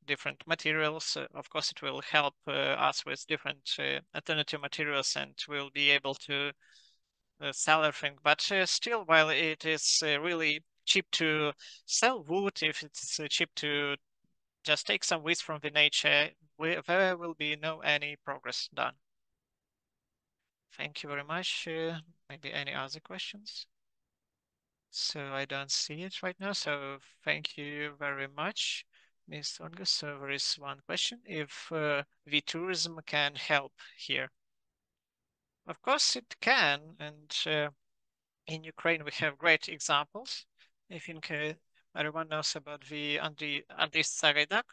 [SPEAKER 1] different materials. Of course, it will help us with different alternative materials, and we'll be able to sell everything. But still, while it is really cheap to sell wood, if it's cheap to just take some weeds from the nature, there will be no any progress done. Thank you very much. Maybe any other questions? So I don't see it right now. So thank you very much, Ms. Olga. So there is one question. If the tourism can help here. Of course it can. And in Ukraine, we have great examples. I think everyone knows about the Andriy Sagaidak,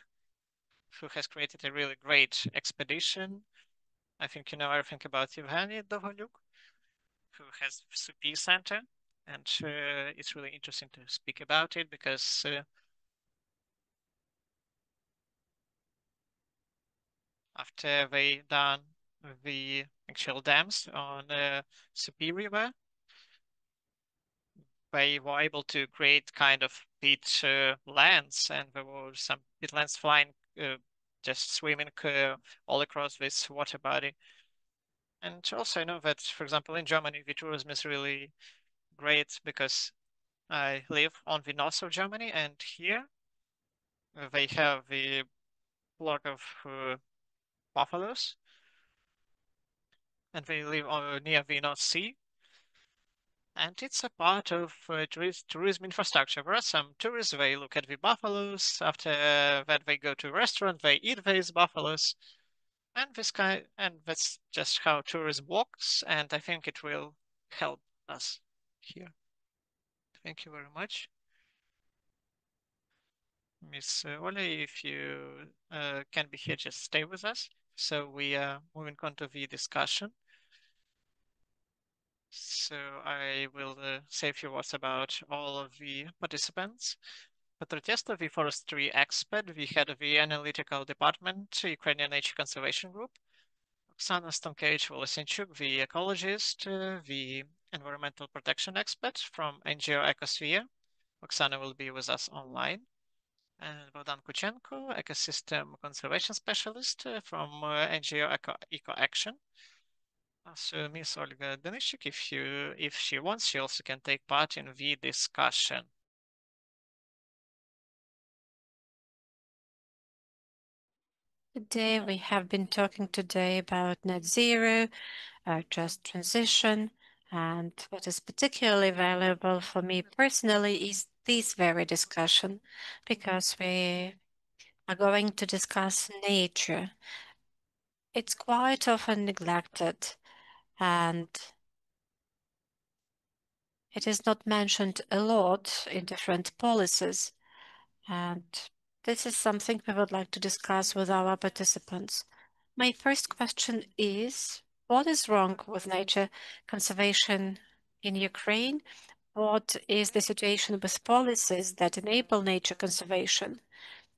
[SPEAKER 1] who has created a really great expedition. I think you know everything about Evgeny Dovoluk, who has Supi Center. And it's really interesting to speak about it because after they done the actual dams on Supi River, they were able to create kind of pit lands, and there were some pit lands flying, just swimming all across this water body. And also I know that, for example, in Germany, the tourism is really great because I live on the north of Germany, and here they have the flock of buffaloes, and they live near the North Sea. And it's a part of tourism infrastructure. There are some tourists, they look at the buffaloes. After that, they go to a restaurant, they eat these buffaloes. And that's just how tourism works. And I think it will help us here. Thank you very much. Miss Ola, if you can be here, just stay with us. So we are moving on to the discussion. So I will say a few words about all of the participants. Petro Testov, the Forestry Expert, the head of the Analytical Department, Ukrainian Nature Conservation Group. Oksana Stankevych-Volosyanchuk, the Ecologist, the Environmental Protection Expert from NGO Ecosphere. Oksana will be with us online. And Bohdan Kuchenko, Ecosystem Conservation Specialist from NGO Ecoaction. So Miss Olga Denyshchyk, if she wants, she also can take part in the discussion.
[SPEAKER 2] Today we have been talking today about net zero, just transition, and what is particularly valuable for me personally is this very discussion, because we are going to discuss nature. It's quite often neglected, and it is not mentioned a lot in different policies. And this is something we would like to discuss with our participants. My first question is, what is wrong with nature conservation in Ukraine? What is the situation with policies that enable nature conservation?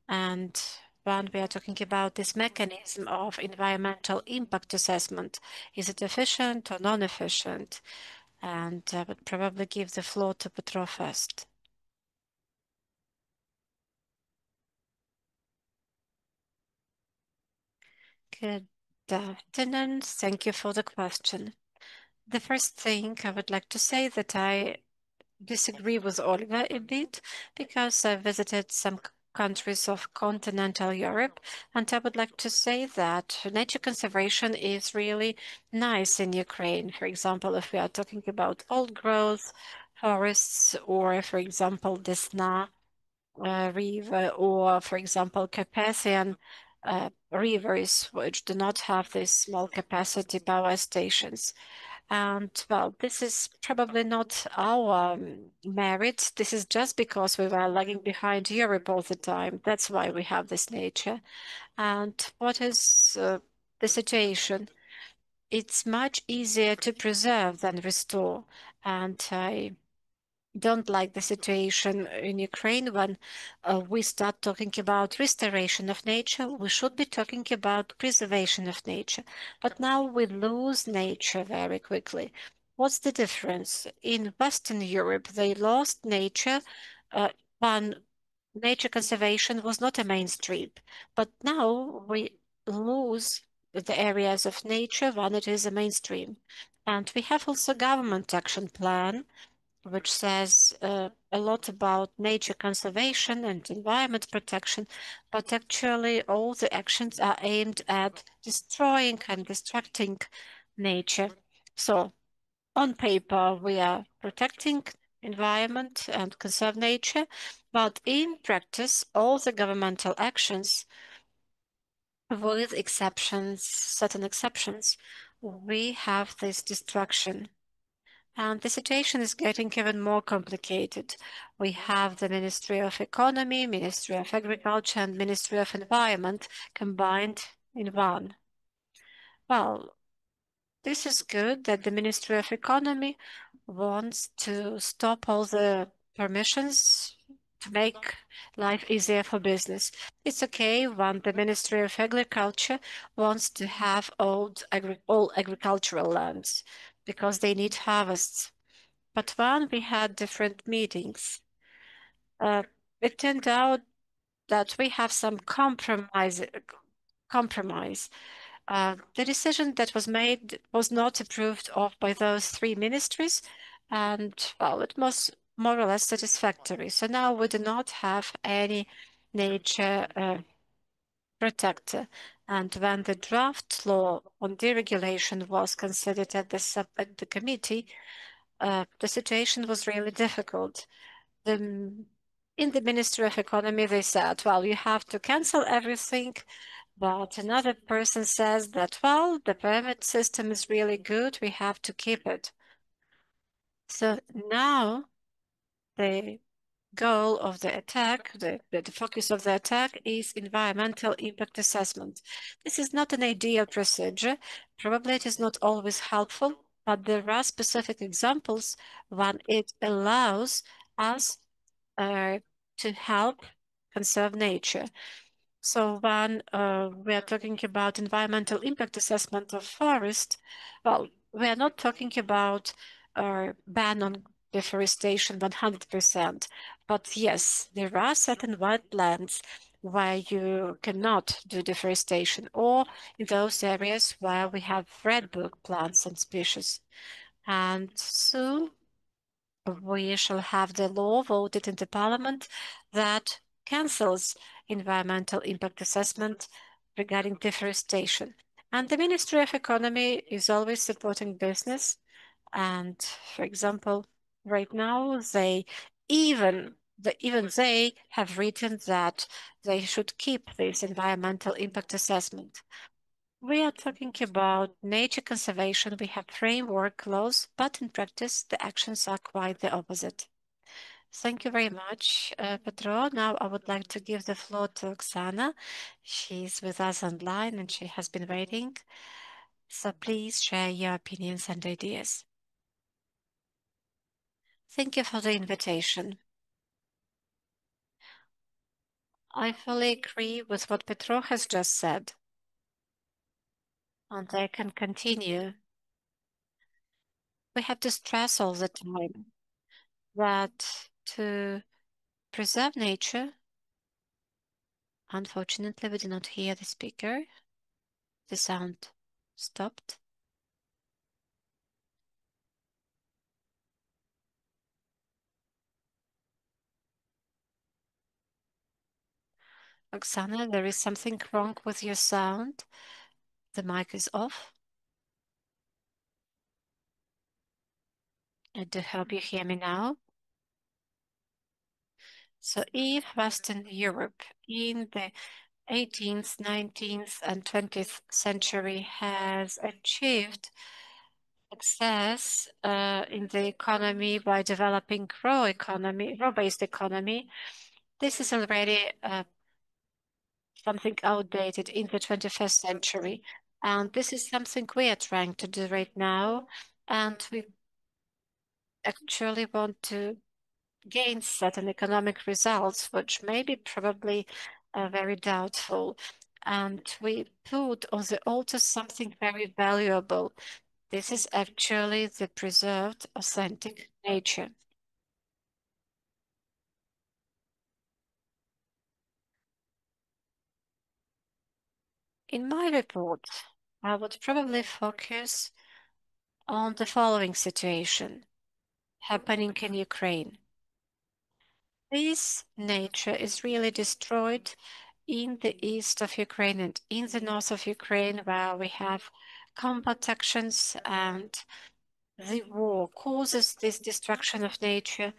[SPEAKER 2] And when we are talking about this mechanism of environmental impact assessment, is it efficient or non-efficient? And I would probably give the floor to Petro first. Good afternoon. Thank you for the question. The first thing I would like to say that I disagree with Olga a bit because I visited some countries of continental Europe, and I would like to say that nature conservation is really nice in Ukraine. For example, if we are talking about old growth forests, or for example, Desna river, or for example, Carpathian rivers, which do not have these small capacity power stations. And well, this is probably not our merit. This is just because we were lagging behind Europe all the time. That's why we have this nature. And what is the situation? It's much easier to preserve than restore. And I don't like the situation in Ukraine when we start talking about restoration of nature. We should be talking about preservation of nature. But now we lose nature very quickly. What's the difference? In Western Europe, they lost nature when nature conservation was not a mainstream. But now we lose the areas of nature when it is a mainstream. And we have also government action plan which says a lot about nature conservation and environment protection, but actually all the actions are aimed at destroying and destructing nature. So on paper, we are protecting environment and conserve nature, but in practice, all the governmental actions, with exceptions, certain exceptions, we have this destruction. And the situation is getting even more complicated. We have the Ministry of Economy, Ministry of Agriculture, and Ministry of Environment combined in one. Well, this is good that the Ministry of Economy wants to stop all the permissions to make life easier for business. It's okay when the Ministry of Agriculture wants to have all agricultural lands because they need harvests. But when we had different meetings, uh, it turned out that we have some compromise. The decision that was made was not approved of by those three ministries, and well, it was more or less satisfactory. So now we do not have any nature protector. And when the draft law on deregulation was considered at the committee, the situation was really difficult. In the Ministry of Economy, they said, well, you have to cancel everything. But another person says that, well, the permit system is really good. We have to keep it. So now the goal of the attack, the focus of the attack is environmental impact assessment. This is not an ideal procedure. Probably it is not always helpful, but there are specific examples when it allows us to help conserve nature. So when we are talking about environmental impact assessment of forest, well, we are not talking about ban on deforestation 100%. But yes, there are certain wetlands where you cannot do deforestation, or in those areas where we have red book plants and species. And soon we shall have the law voted in the parliament that cancels environmental impact assessment regarding deforestation. And the Ministry of Economy is always supporting business. And for example, right now even they have written that they should keep this environmental impact assessment. We are talking about nature conservation. We have framework laws, but in practice, the actions are quite the opposite. Thank you very much, Petro. Now I would like to give the floor to Oksana. She's with us online and she has been waiting. So please share your opinions and ideas. Thank you for the invitation. I fully agree with what Petro has just said. And I can continue. We have to stress all the time that to preserve nature, unfortunately, we did not hear the speaker. The sound stopped. Oksana, there is something wrong with your sound. The mic is off. I do hope you hear me now. So if Western Europe in the 18th, 19th, and 20th century has achieved success in the economy by developing raw-based economy, this is already something outdated in the 21st century. And this is something we are trying to do right now. And we actually want to gain certain economic results, which may be probably very doubtful. And we put on the altar something very valuable. This is actually the preserved, authentic nature. In my report, I would probably focus on the following situation happening in Ukraine. This nature is really destroyed in the east of Ukraine and in the north of Ukraine, where we have combat actions and the war causes this destruction of nature.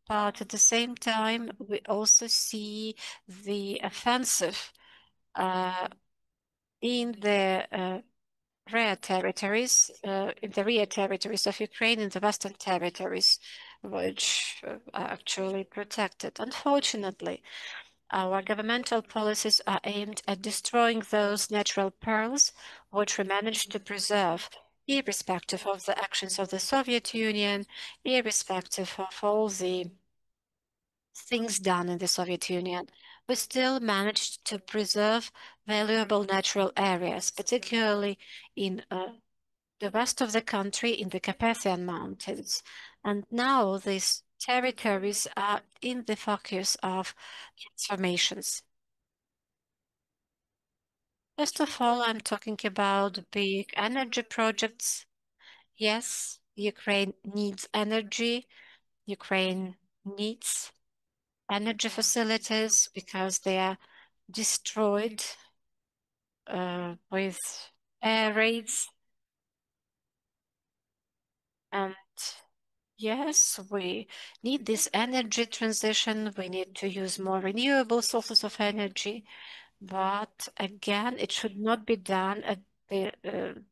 [SPEAKER 2] But at the same time, we also see the offensive in the rear territories of Ukraine, in the western territories, which are actually protected. Unfortunately, our governmental policies are aimed at destroying those natural pearls which we managed to preserve, irrespective of the actions of the Soviet Union, irrespective of all the things done in the Soviet Union. We still managed to preserve valuable natural areas, particularly in the west of the country in the Carpathian Mountains. And now these territories are in the focus of transformations. First of all, I'm talking about big energy projects. Yes, Ukraine needs energy. Ukraine needs energy facilities because they are destroyed with air raids. And yes, we need this energy transition. We need to use more renewable sources of energy. But again, it should not be done at the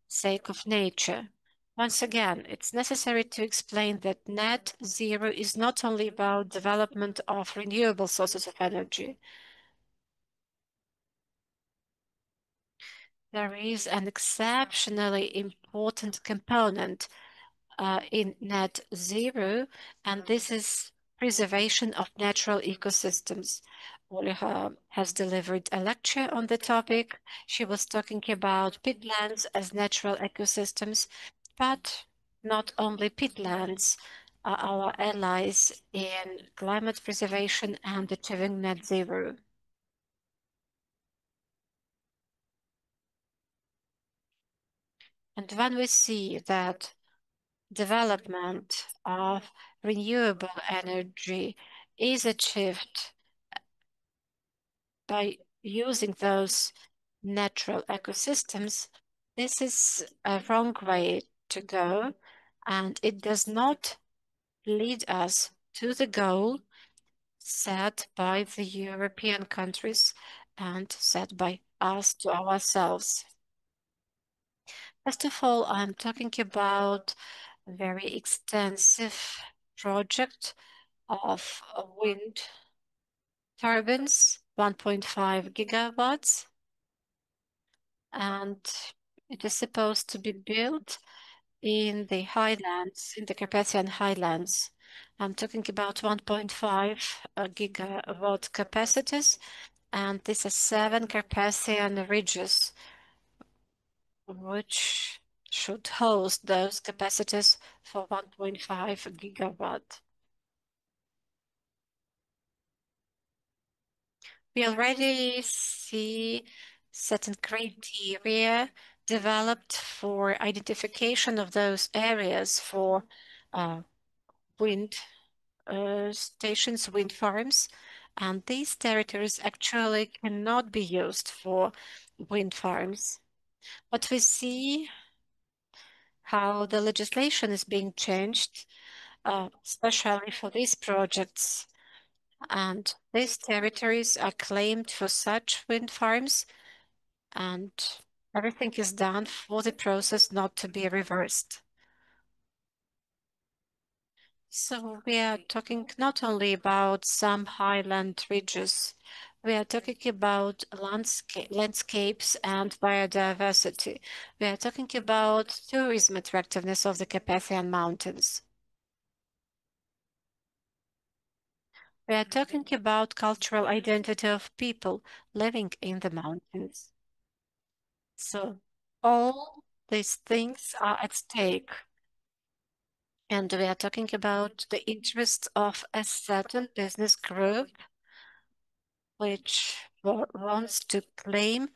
[SPEAKER 2] sake of nature. Once again, it's necessary to explain that net zero is not only about development of renewable sources of energy. There is an exceptionally important component in net zero, and this is preservation of natural ecosystems. Olga has delivered a lecture on the topic. She was talking about peatlands as natural ecosystems, but not only peatlands are our allies in climate preservation and achieving net zero. And when we see that development of renewable energy is achieved by using those natural ecosystems, this is a wrong way to go, and it does not lead us to the goal set by the European countries and set by us to ourselves. First of all, I'm talking about a very extensive project of wind turbines, 1.5 gigawatts. And It is supposed to be built in the highlands, in the Carpathian highlands. I'm talking about 1.5 gigawatt capacities, and these are 7 Carpathian ridges, which should host those capacities for 1.5 gigawatt. We already see certain criteria developed for identification of those areas for uh, wind stations, wind farms, and these territories actually cannot be used for wind farms. But we see how the legislation is being changed, especially for these projects. And these territories are claimed for such wind farms, and everything is done for the process not to be reversed. So we are talking not only about some highland ridges, we are talking about landscapes and biodiversity. We are talking about tourism attractiveness of the Carpathian Mountains. We are talking about cultural identity of people living in the mountains. So all these things are at stake. And we are talking about the interests of a certain business group which wants to claim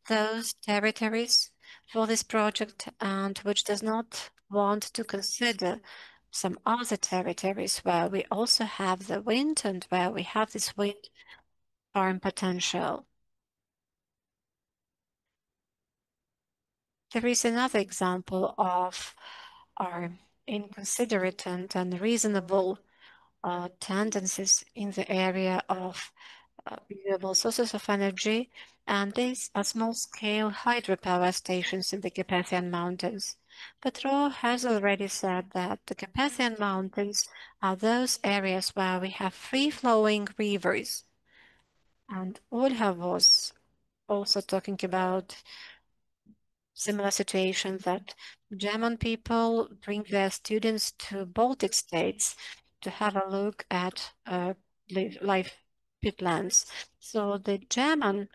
[SPEAKER 2] those territories for this project and which does not want to consider some other territories where we also have the wind and where we have this wind farm potential. There is another example of our inconsiderate and unreasonable tendencies in the area of renewable sources of energy, and these are small-scale hydropower stations in the Carpathian Mountains. Petro has already said that the Carpathian Mountains are those areas where we have free-flowing rivers. And Olga was also talking about similar situation that German people bring their students to Baltic states to have a look at live peatlands. So the German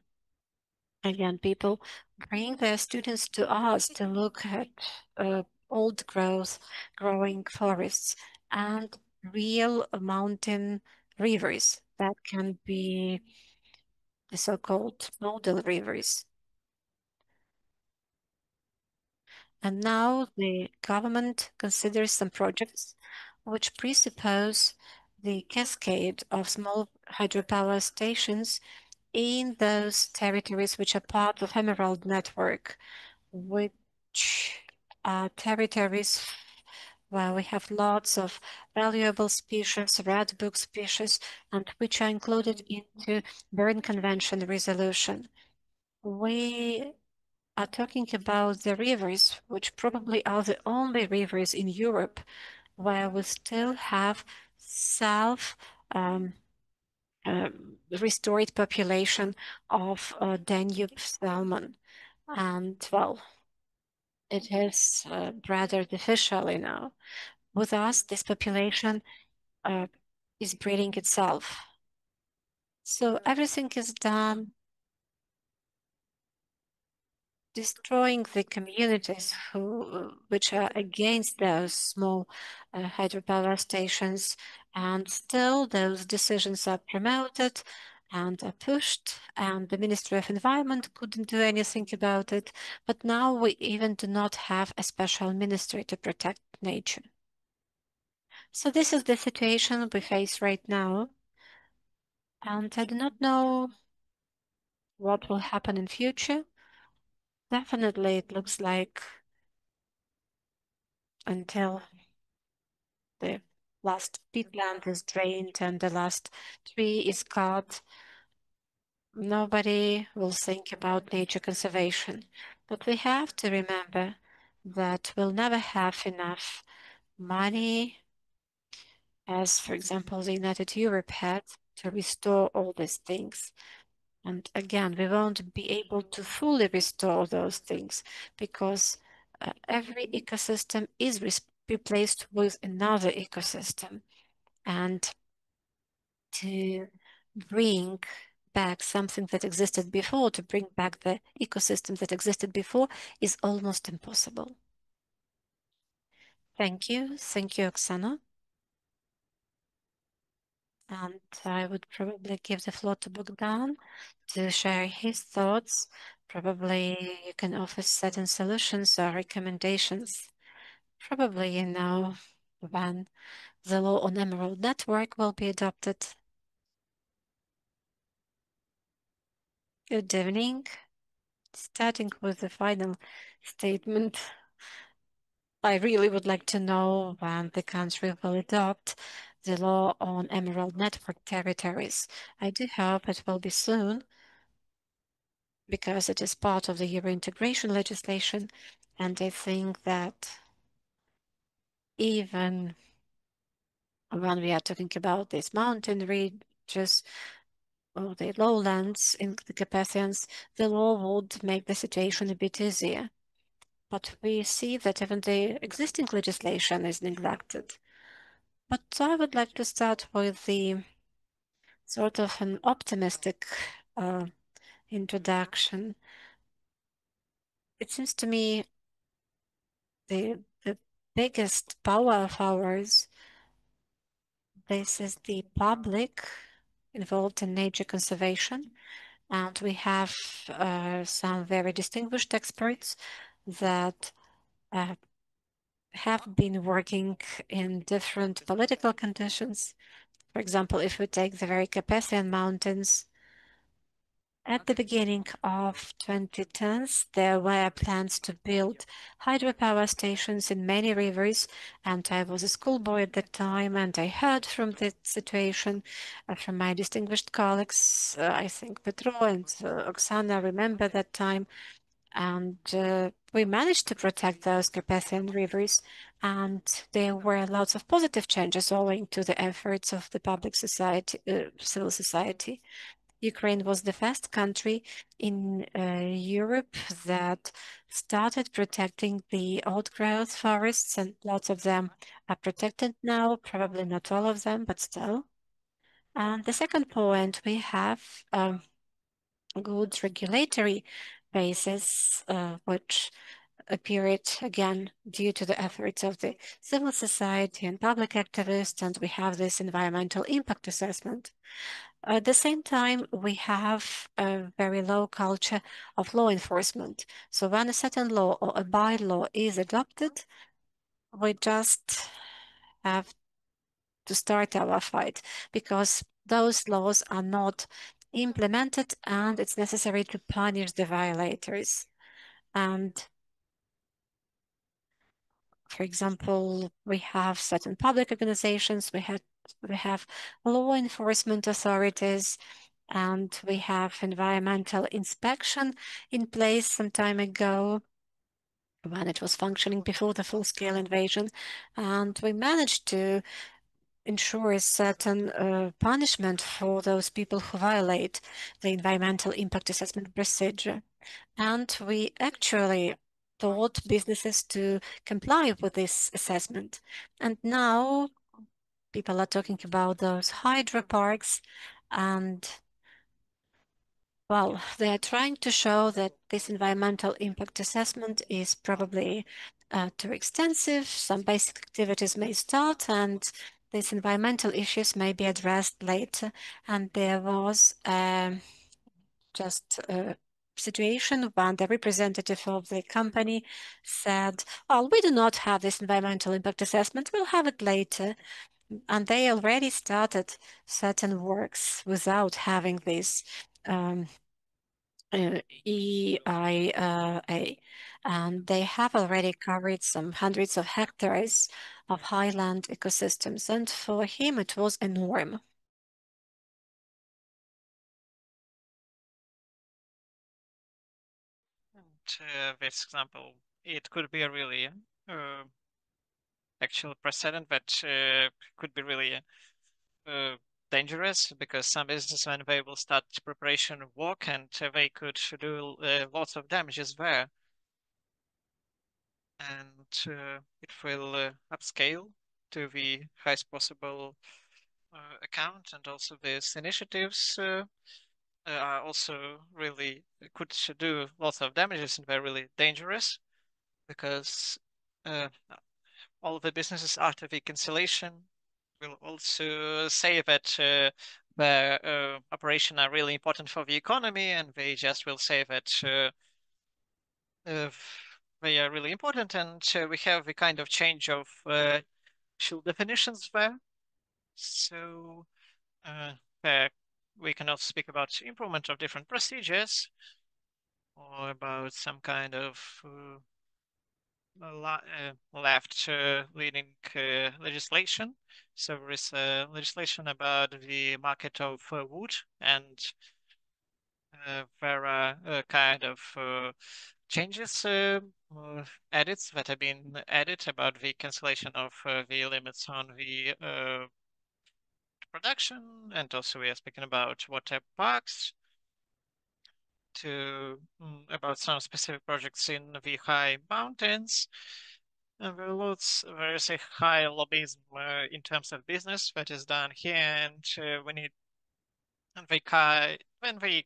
[SPEAKER 2] young people bring their students to us to look at old growing forests and real mountain rivers that can be the so-called model rivers. And now the government considers some projects which presuppose the cascade of small hydropower stations in those territories which are part of Emerald Network, which are territories where we have lots of valuable species, red book species, and which are included into Berne Convention resolution. We are talking about the rivers, which probably are the only rivers in Europe where we still have self restored population of Danube salmon. And well, it is rather artificial, you know. With us, this population is breeding itself. So everything is done destroying the communities which are against those small hydropower stations, and still those decisions are promoted and are pushed, and the Ministry of Environment couldn't do anything about it. But now we even do not have a special ministry to protect nature. So this is the situation we face right now, and I do not know what will happen in future. Definitely, it looks like until the last peatland is drained and the last tree is cut, nobody will think about nature conservation. But we have to remember that we'll never have enough money, as for example the United Europe had, to restore all these things. And again, we won't be able to fully restore those things because every ecosystem is replaced with another ecosystem. And to bring back something that existed before, to bring back the ecosystem that existed before, is almost impossible. Thank you. Thank you, Oksana. And I would probably give the floor to Bogdan to share his thoughts. Probably you can offer certain solutions or recommendations. Probably you know when the law on Emerald Network will be adopted. Good evening. Starting with the final statement, I really would like to know when the country will adopt the law on Emerald Network territories. I do hope it will be soon, because it is part of the Euro integration legislation. And I think that even when we are talking about these mountain ranges or the lowlands in the Carpathians, the law would make the situation a bit easier. But we see that even the existing legislation is neglected. But I would like to start with the sort of an optimistic introduction. It seems to me the biggest power of ours, this is the public involved in nature conservation. And we have some very distinguished experts that have been working in different political conditions. For example, if we take the very Carpathian Mountains, at the beginning of 2010s, there were plans to build hydropower stations in many rivers, and I was a schoolboy at that time, and I heard from the situation from my distinguished colleagues. I think Petro and Oksana remember that time, and we managed to protect those Carpathian rivers, and there were lots of positive changes owing to the efforts of the public society, civil society. Ukraine was the first country in Europe that started protecting the old growth forests, and lots of them are protected now, probably not all of them, but still. And the second point, we have good regulatory basis, which appeared again due to the efforts of the civil society and public activists, and we have this environmental impact assessment. At the same time, we have a very low culture of law enforcement. So when a certain law or a bylaw is adopted, we just have to start our fight because those laws are not implemented and it's necessary to punish the violators. And for example, we have certain public organizations, we have law enforcement authorities, and we have environmental inspection in place some time ago when it was functioning before the full-scale invasion, and we managed to ensure a certain punishment for those people who violate the environmental impact assessment procedure. And we actually taught businesses to comply with this assessment. And now people are talking about those hydroparks, and well, they are trying to show that this environmental impact assessment is probably too extensive. Some basic activities may start, and these environmental issues may be addressed later. And there was just a situation when the representative of the company said, well, we do not have this environmental impact assessment, we'll have it later. And they already started certain works without having this EIA, and they have already covered some hundreds of hectares of highland ecosystems, and for him it was a norm.
[SPEAKER 1] This example, it could be a really actual precedent that could be really dangerous because some businessmen, they will start preparation work and they could do lots of damages there. And it will upscale to the highest possible account. And also these initiatives are also really could do lots of damages and they're really dangerous because uh, all of the businesses after the cancellation will also say that their operation are really important for the economy, and they just will say that uh, they are really important, and we have a kind of change of actual definitions there. So there we can also speak about improvement of different procedures or about some kind of left-leaning legislation. So there is legislation about the market of wood, and there are kind of changes, edits that have been added about the cancellation of the limits on the production, and also we are speaking about water parks to about some specific projects in the high mountains. And there is a high lobbyism in terms of business that is done here, and and when they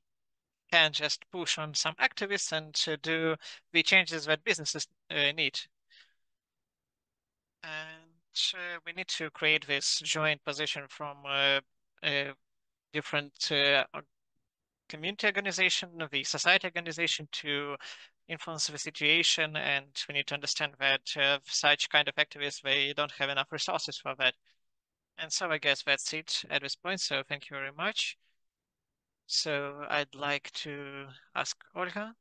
[SPEAKER 1] can just push on some activists and do the changes that businesses need. And we need to create this joint position from different community organization, the society organization to influence the situation, and we need to understand that such kind of activists, they don't have enough resources for that. And so I guess that's it at this point, so thank you very much. So I'd like to ask Olga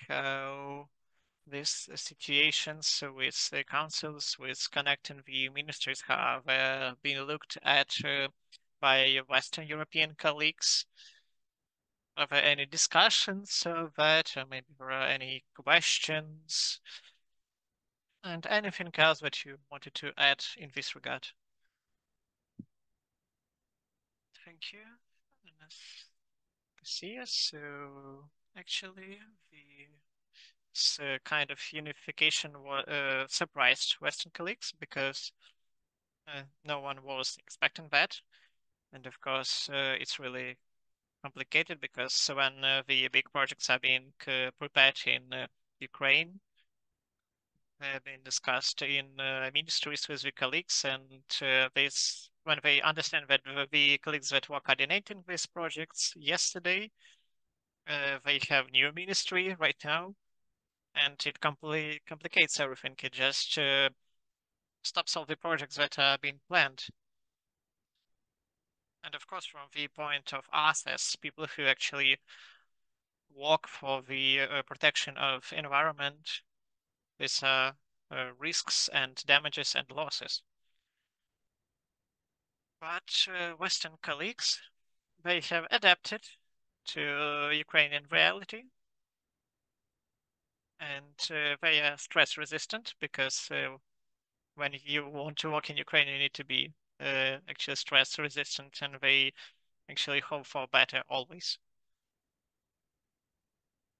[SPEAKER 1] how these situations with the councils, with connecting the ministries have been looked at by Western European colleagues. Are there any discussions of that, or maybe there are any questions, and anything else that you wanted to add in this regard? Thank you, Anastasia. So actually, this kind of unification surprised Western colleagues because no one was expecting that, and of course, it's really complicated because when the big projects are being prepared in Ukraine, they have been discussed in ministries with the colleagues, and this when they understand that the colleagues that were coordinating these projects yesterday, they have new ministry right now, and it complicates everything. It just stops all the projects that are being planned. And of course, from the point of us as people who actually work for the protection of environment, with risks and damages and losses. But Western colleagues, they have adapted to Ukrainian reality, and they are stress resistant because when you want to work in Ukraine, you need to be actually stress resistant, and they actually hope for better always.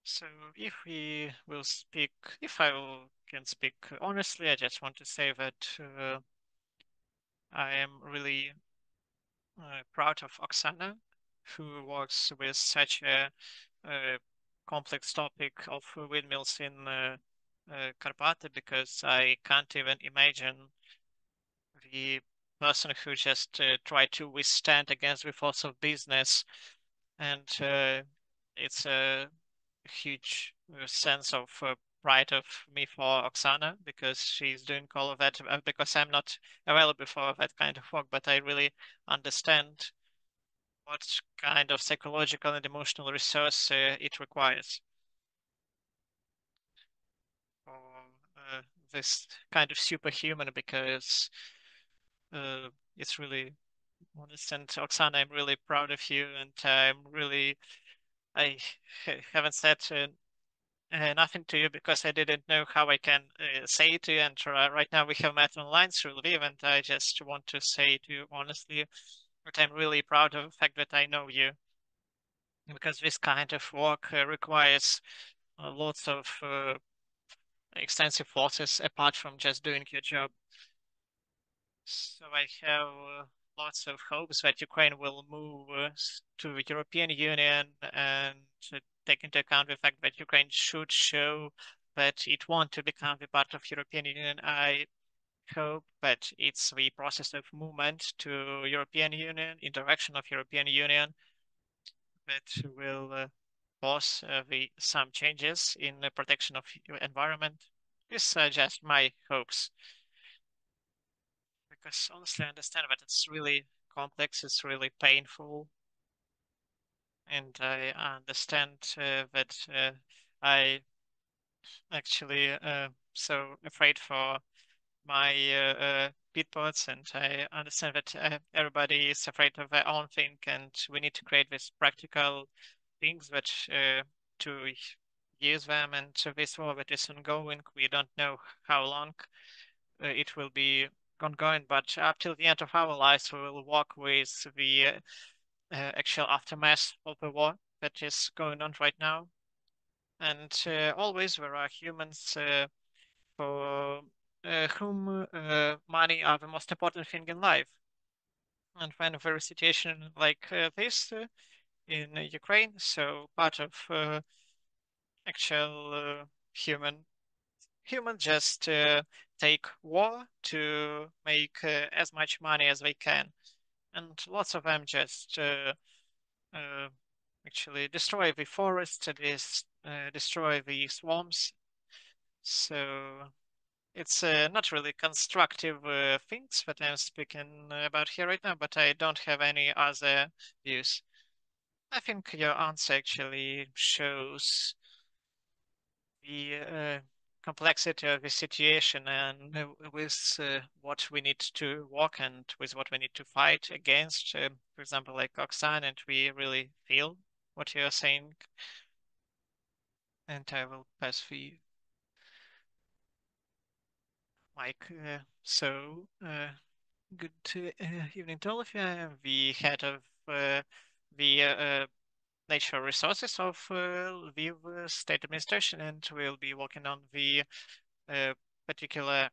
[SPEAKER 1] So if we will speak, if can speak honestly, I just want to say that I am really proud of Oksana, who works with such a complex topic of windmills in Karpati, because I can't even imagine the person who just tried to withstand against the force of business. And it's a huge sense of pride of me for Oksana because she's doing all of that because I'm not available for that kind of work, but I really understand what kind of psychological and emotional resource it requires for this kind of superhuman because it's really honest. And Oksana, I'm really proud of you, and I haven't said nothing to you because I didn't know how I can say it to you. And right now we have met online through Lviv, and I just want to say to you honestly that I'm really proud of the fact that I know you, because this kind of work requires lots of extensive forces apart from just doing your job. So I have lots of hopes that Ukraine will move to the European Union, and take into account the fact that Ukraine should show that it wants to become a part of European Union. I hope that it's the process of movement to European Union, in direction of European Union, that will cause some changes in the protection of environment. These are just my hopes, because honestly I understand that it's really complex, it's really painful, and I understand that I actually so afraid for my pit pods, and I understand that everybody is afraid of their own thing, and we need to create these practical things that to use them. And so this war that is ongoing, we don't know how long it will be ongoing, but up till the end of our lives, we will walk with the actual aftermath of the war that is going on right now. And always there are humans for whom money are the most important thing in life. And when there is a situation like this in Ukraine, so part of actual human just take war to make as much money as they can, and lots of them just uh, actually destroy the forest, destroy the swamps. So it's not really constructive things that I'm speaking about here right now, but I don't have any other views. I think your answer actually shows the complexity of the situation, and with what we need to work and with what we need to fight against. For example, like Oksana, and we really feel what you're saying. And I will pass the mic. Good evening to all of you. I am the head of the natural resources of Lviv State Administration, and we'll be working on the particular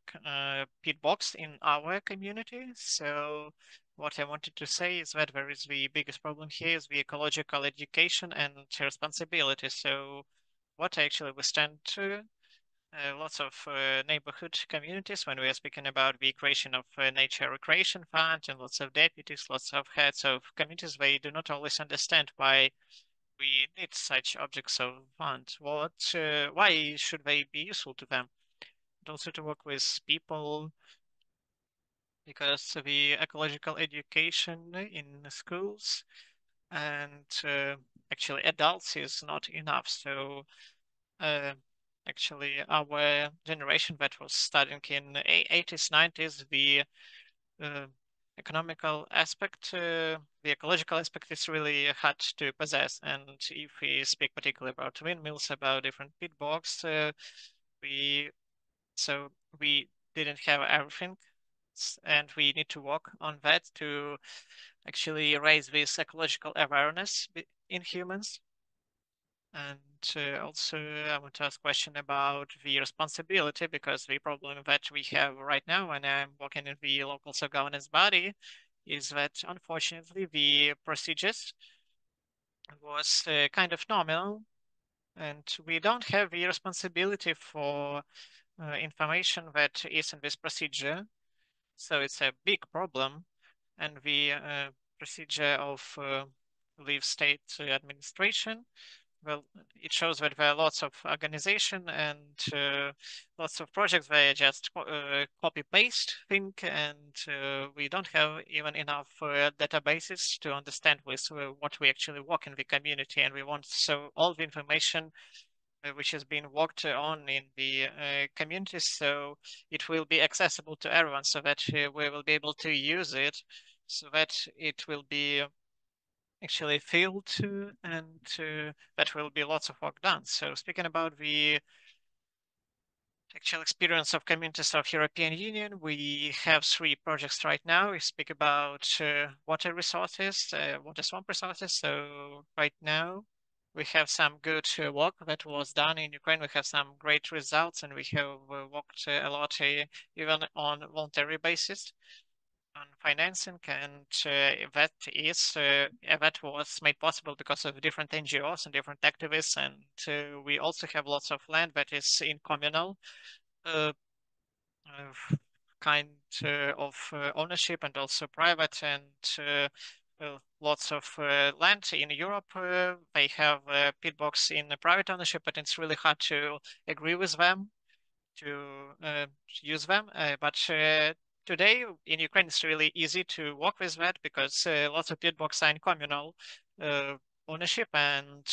[SPEAKER 1] pit box in our community. So what I wanted to say is that there is the biggest problem here is the ecological education and responsibility. So what actually we stand to lots of neighborhood communities when we are speaking about the creation of nature recreation fund, and lots of deputies, lots of heads of communities, they do not always understand why we need such objects of fund. Why should they be useful to them? And also to work with people, because the ecological education in schools and actually adults is not enough. So uh, actually our generation that was studying in 80s, 90s, the uh, economical aspect, the ecological aspect is really hard to possess. And if we speak particularly about windmills, about different pit bogs, we so we didn't have everything, and we need to work on that to actually raise this ecological awareness in humans. And also, I want to ask a question about the responsibility, because the problem that we have right now when I'm working in the local self-governance body is that unfortunately the procedures was kind of nominal, and we don't have the responsibility for information that is in this procedure. So it's a big problem, and the procedure of Leave State Administration, well, it shows that there are lots of organization and lots of projects where just copy paste thing, and we don't have even enough databases to understand with what we actually work in the community, and we want so all the information which has been worked on in the community, so it will be accessible to everyone, so that we will be able to use it, so that it will be actually field, and that will be lots of work done. So speaking about the actual experience of communities of European Union, we have 3 projects right now. We speak about water resources, water swamp resources. So right now we have some good work that was done in Ukraine. We have some great results, and we have worked a lot even on voluntary basis on financing, and that was made possible because of different NGOs and different activists, and we also have lots of land that is in communal uh, kind of ownership, and also private, and lots of land in Europe. They have pit box in private ownership, but it's really hard to agree with them to use them. But today in Ukraine, it's really easy to work with that because lots of pit box are in communal uh, ownership, and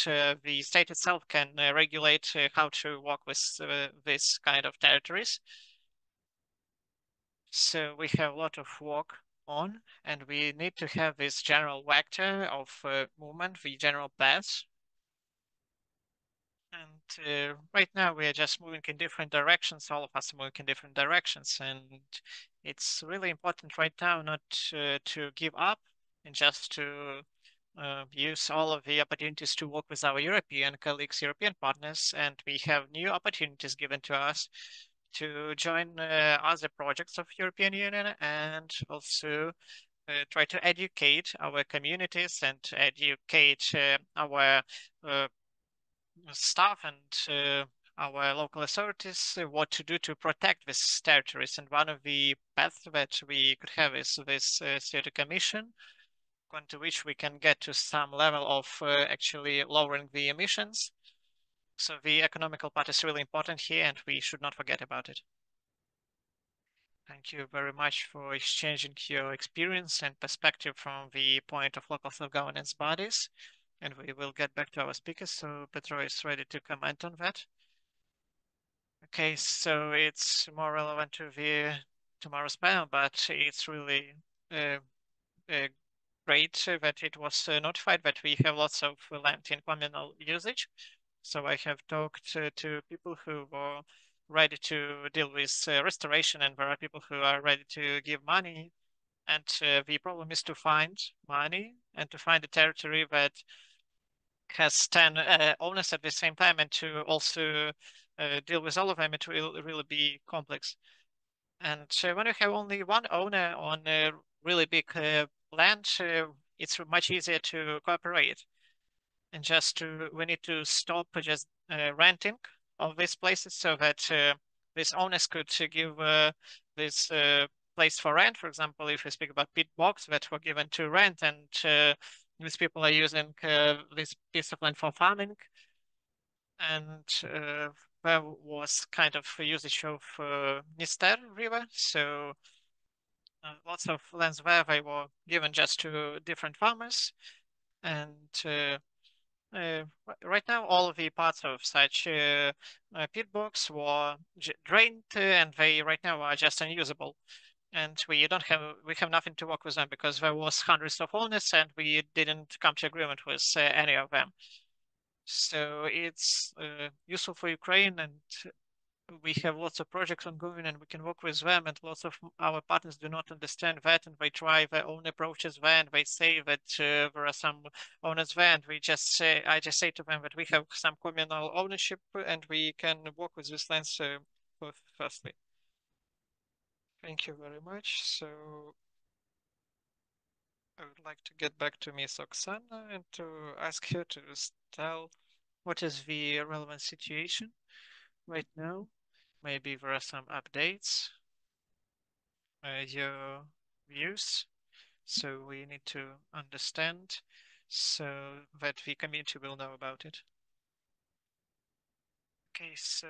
[SPEAKER 1] the state itself can regulate how to work with this kind of territories. So we have a lot of work on, and we need to have this general vector of movement, the general path. And right now we are just moving in different directions. All of us are moving in different directions, and it's really important right now not to give up and just to use all of the opportunities to work with our European colleagues, European partners, and we have new opportunities given to us to join other projects of European Union, and also try to educate our communities and educate our staff and our local authorities what to do to protect these territories. And one of the paths that we could have is this CO2 commission, according to which we can get to some level of actually lowering the emissions. So the economical part is really important here, and we should not forget about it. Thank you very much for exchanging your experience and perspective from the point of local self-governance bodies. And we will get back to our speakers. So Petro is ready to comment on that. Okay, so it's more relevant to the tomorrow's panel, but it's really uh, great that it was notified that we have lots of land in communal usage. So I have talked to people who were ready to deal with restoration, and there are people who are ready to give money. And the problem is to find money and to find a territory that has 10 owners at the same time, and to also deal with all of them. It will really be complex. And when you have only one owner on a really big land, it's much easier to cooperate. And we need to stop just renting of these places, so that these owners could give this place for rent. For example, if we speak about pit box that were given to rent, and these people are using this piece of land for farming, and there was kind of a usage of Dniester River, so lots of lands there they were given just to different farmers, and right now all of the parts of such pit box were drained, and they right now are just unusable. And we have nothing to work with them because there was hundreds of owners, and we didn't come to agreement with any of them. So it's useful for Ukraine, and we have lots of projects ongoing, and we can work with them, and lots of our partners do not understand that, and they try their own approaches there, and they say that there are some owners there, and I just say to them that we have some communal ownership, and we can work with this lands firstly. Thank you very much. So I would like to get back to Miss Oksana and to ask her to tell what is the relevant situation right now. Maybe there are some updates, your views. So we need to understand so that the community will know about it. Okay, so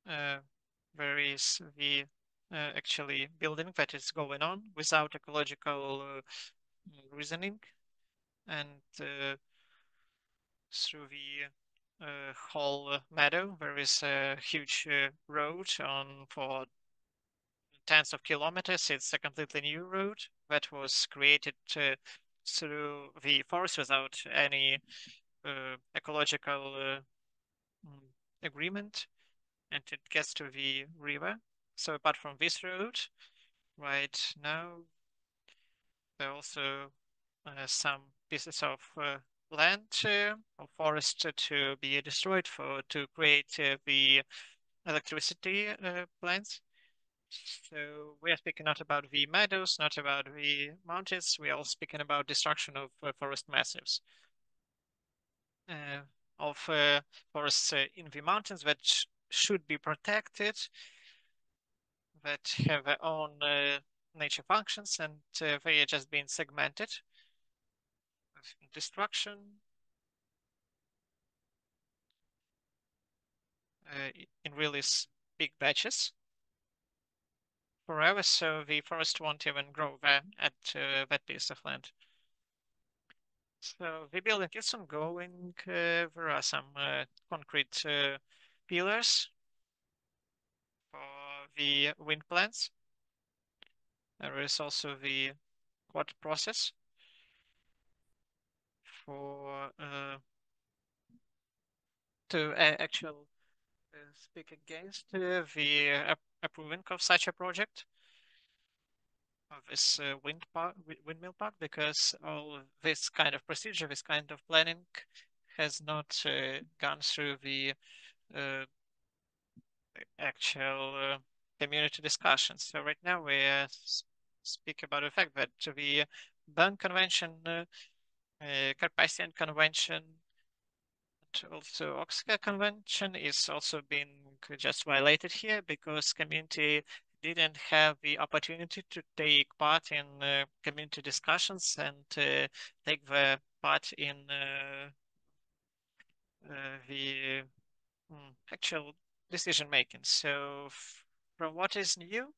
[SPEAKER 1] uh, there is the actually building that is going on without ecological reasoning, and through the whole meadow there is a huge road on for tens of kilometers. It's a completely new route that was created through the forest without any ecological agreement, and it gets to the river. So apart from this road, right now there are also some pieces of land or forest to be destroyed to create the electricity plants. So we are speaking not about the meadows, not about the mountains. We are speaking about destruction of forest massives, uh, of forests in the mountains that should be protected, that have their own nature functions, and they are just being segmented. Destruction in really big batches forever, so the forest won't even grow there at that piece of land. So the building is ongoing. There are some concrete pillars for the wind plants. There is also the quad process for to actually speak against the approving of such a project of this windmill park, because all this kind of procedure, this kind of planning has not gone through the actual community discussions. So right now we speak about the fact that the Bern Convention, Carpathian Convention, and also Oksana Convention is also being just violated here because community didn't have the opportunity to take part in community discussions and take the part in the actual decision making. So from what is new,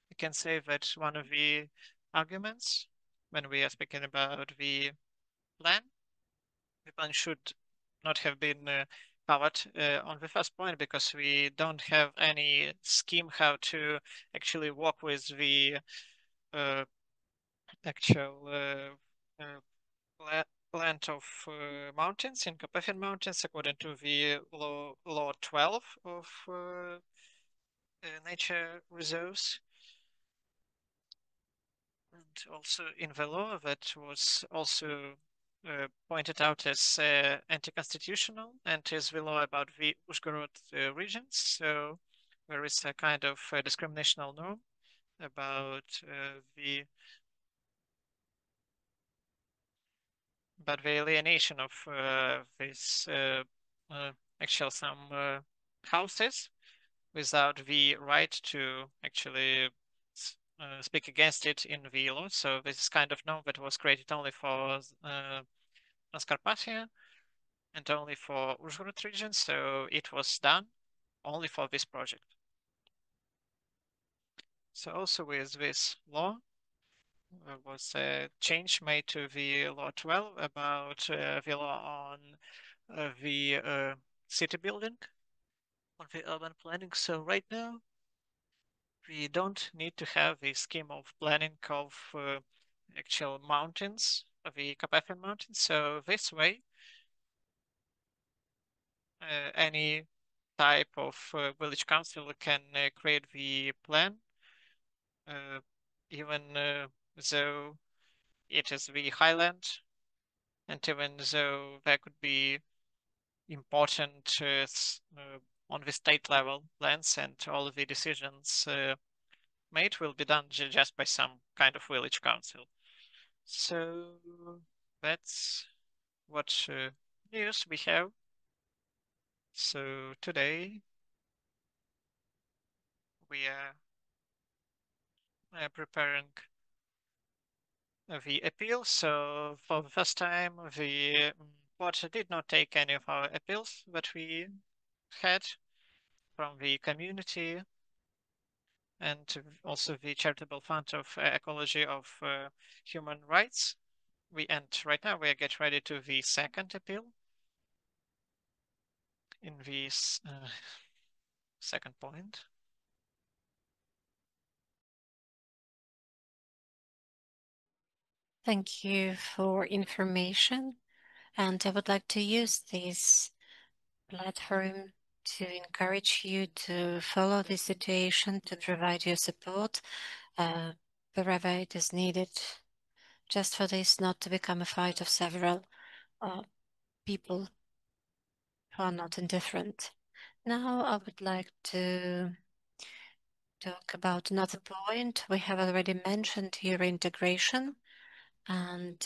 [SPEAKER 1] we can say that one of the arguments when we are speaking about plan, the plan should not have been covered on the first point because we don't have any scheme how to actually work with the uh, actual plant of mountains in Carpathian Mountains according to the law 12 of nature reserves. And also in the law that was also pointed out as anti-constitutional, and is the law about the Uzhgorod regions. So there is a kind of discriminational norm about the alienation of this actual some houses without the right to actually speak against it in the law. So this is kind of norm that was created only for Transcarpathia and only for Uzhhorod region. So it was done only for this project. So also with this law was a change made to the law 12 about the law on the city building, on the urban planning. So right now we don't need to have a scheme of planning of actual mountains, of the Carpathian Mountains. So this way, any type of village council can create the plan, uh, even though it is the highland, and even though there could be important on the state level plans, and all of the decisions made will be done just by some kind of village council. So that's what news we have. So today we are preparing the appeal. So for the first time, the court did not take any of our appeals that we had from the community and also the charitable fund of ecology of human rights. Right now we are getting ready to the second appeal in this second point.
[SPEAKER 2] Thank you for information, and I would like to use this platform to encourage you to follow the situation, to provide your support wherever it is needed, just for this not to become a fight of several people who are not indifferent. Now I would like to talk about another point. We have already mentioned here integration, and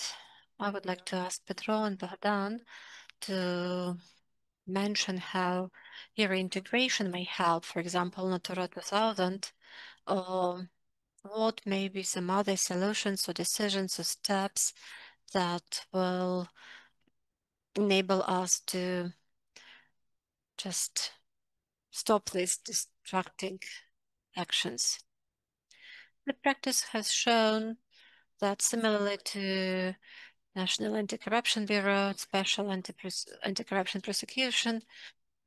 [SPEAKER 2] I would like to ask Petro and Bohdan to mention how your integration may help, for example, Natura 2000, or what may be some other solutions or decisions or steps that will enable us to just stop these destructing actions. The practice has shown that similarly to National Anti-Corruption Bureau, Special Anti-Corruption Prosecution,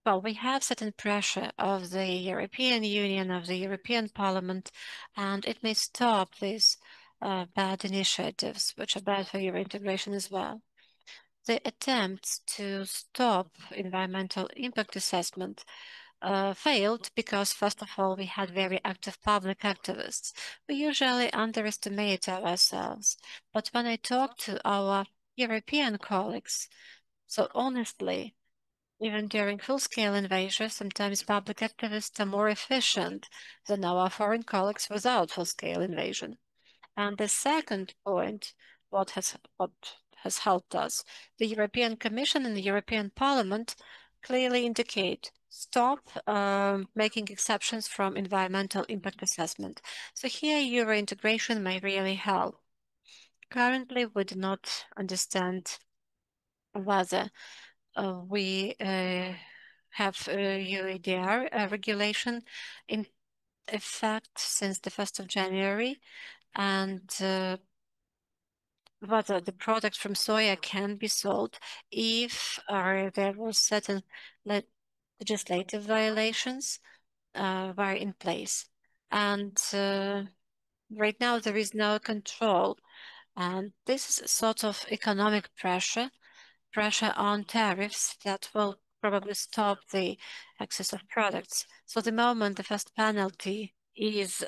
[SPEAKER 2] well, we have certain pressure of the European Union, of the European Parliament, and it may stop these bad initiatives, which are bad for Euro integration as well. The attempts to stop environmental impact assessment failed because, first of all, we had very active public activists. We usually underestimate ourselves, but when I talk to our European colleagues, so honestly, even during full-scale invasion, sometimes public activists are more efficient than our foreign colleagues without full-scale invasion. And the second point, what has helped us, the European Commission and the European Parliament clearly indicate stop making exceptions from environmental impact assessment. So here Euro integration may really help. Currently, we do not understand whether we have UADR regulation in effect since the 1st of January, and whether the product from soya can be sold if there were certain legislative violations were in place. And right now there is no control, and this is sort of economic pressure on tariffs that will probably stop the access of products. So the moment the first penalty is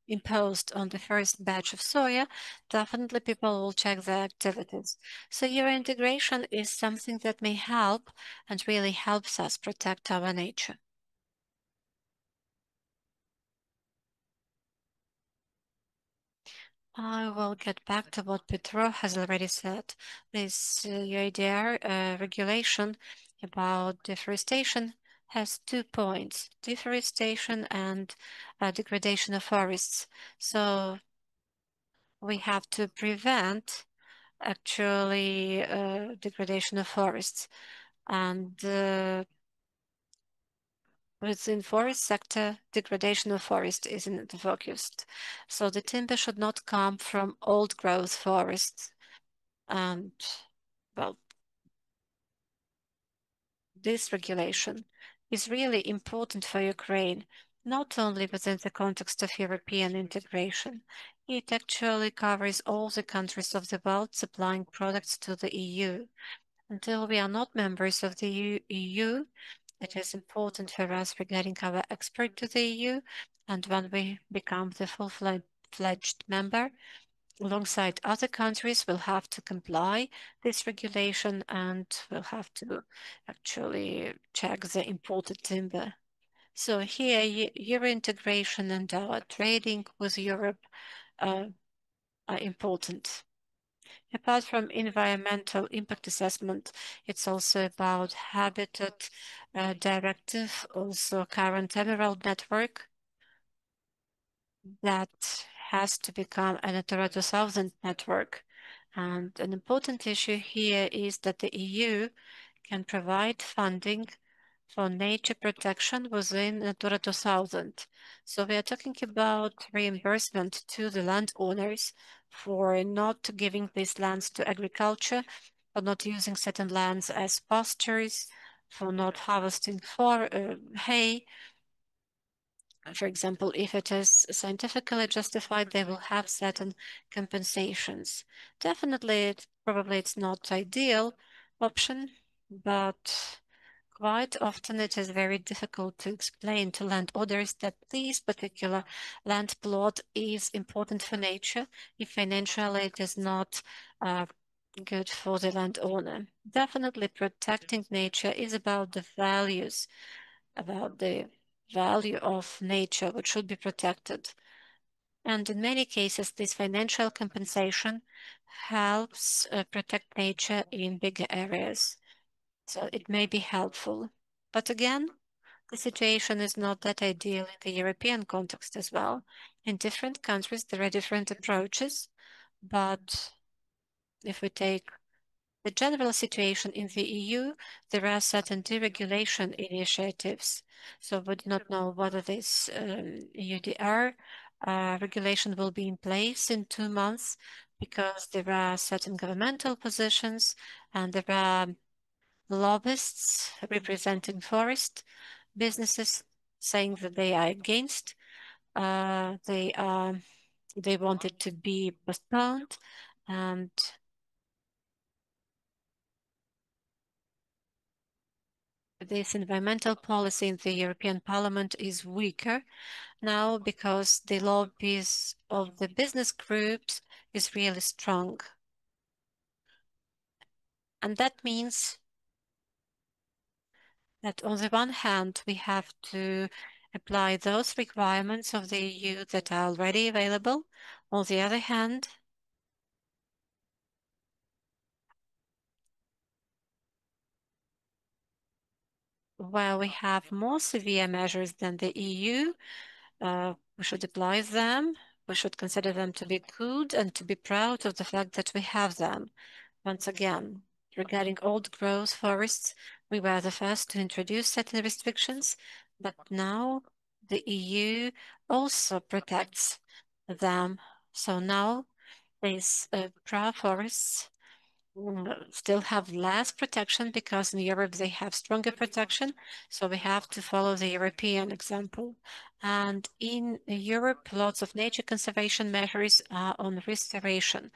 [SPEAKER 2] imposed on the first batch of soya, definitely people will check their activities. So Euro integration is something that may help and really helps us protect our nature. I will get back to what Petro has already said. This UIDR regulation about deforestation has 2 points: deforestation and degradation of forests. So we have to prevent actually degradation of forests, and within forest sector, degradation of forest is in the focus. So the timber should not come from old growth forests. And well, this regulation is really important for Ukraine, not only within the context of European integration. It actually covers all the countries of the world supplying products to the EU. Until we are not members of the EU, it is important for us regarding our export to the EU, and when we become the full-fledged member, alongside other countries, will have to comply this regulation and will have to actually check the imported timber. So here, Euro integration and our trading with Europe are important. Apart from environmental impact assessment, it's also about habitat directive, also current emerald network that has to become a Natura 2000 network. And an important issue here is that the EU can provide funding for nature protection within Natura 2000. So we are talking about reimbursement to the landowners for not giving these lands to agriculture, for not using certain lands as pastures, for not harvesting for hay, For example, if it is scientifically justified, they will have certain compensations. Definitely, probably it's not ideal option, but quite often it is very difficult to explain to landowners that this particular land plot is important for nature if financially it is not good for the landowner. Definitely protecting nature is about the values, about the value of nature which should be protected. And in many cases, this financial compensation helps protect nature in bigger areas. So it may be helpful. But again, the situation is not that ideal in the European context as well. In different countries, there are different approaches. But if we take the general situation in the EU, there are certain deregulation initiatives. So we do not know whether this UDR regulation will be in place in 2 months because there are certain governmental positions and there are lobbyists representing forest businesses saying that they are against. They want it to be postponed, and this environmental policy in the European Parliament is weaker now because the lobbies of the business groups is really strong. And that means that on the one hand, we have to apply those requirements of the EU that are already available. On the other hand, while we have more severe measures than the EU, we should apply them. We should consider them to be good and to be proud of the fact that we have them. Once again, regarding old growth forests, we were the first to introduce certain restrictions, but now the EU also protects them. So now these proud forests still have less protection because in Europe they have stronger protection. So we have to follow the European example. And in Europe, lots of nature conservation measures are on restoration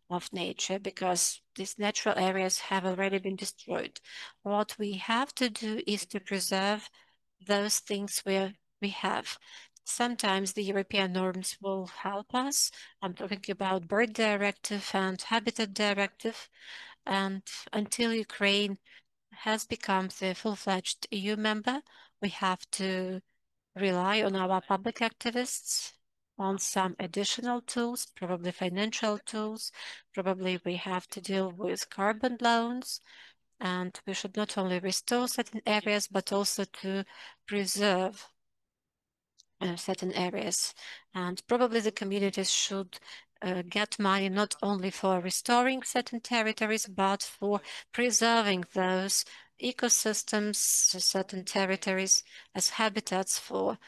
[SPEAKER 2] of nature because these natural areas have already been destroyed. What we have to do is to preserve those things where we have. Sometimes the European norms will help us. I'm talking about bird directive and habitat directive. And until Ukraine has become the full-fledged EU member, we have to rely on our public activists, on some additional tools, probably financial tools. Probably we have to deal with carbon loans, and we should not only restore certain areas, but also to preserve certain areas. And probably the communities should get money not only for restoring certain territories, but for preserving those ecosystems, certain territories as habitats for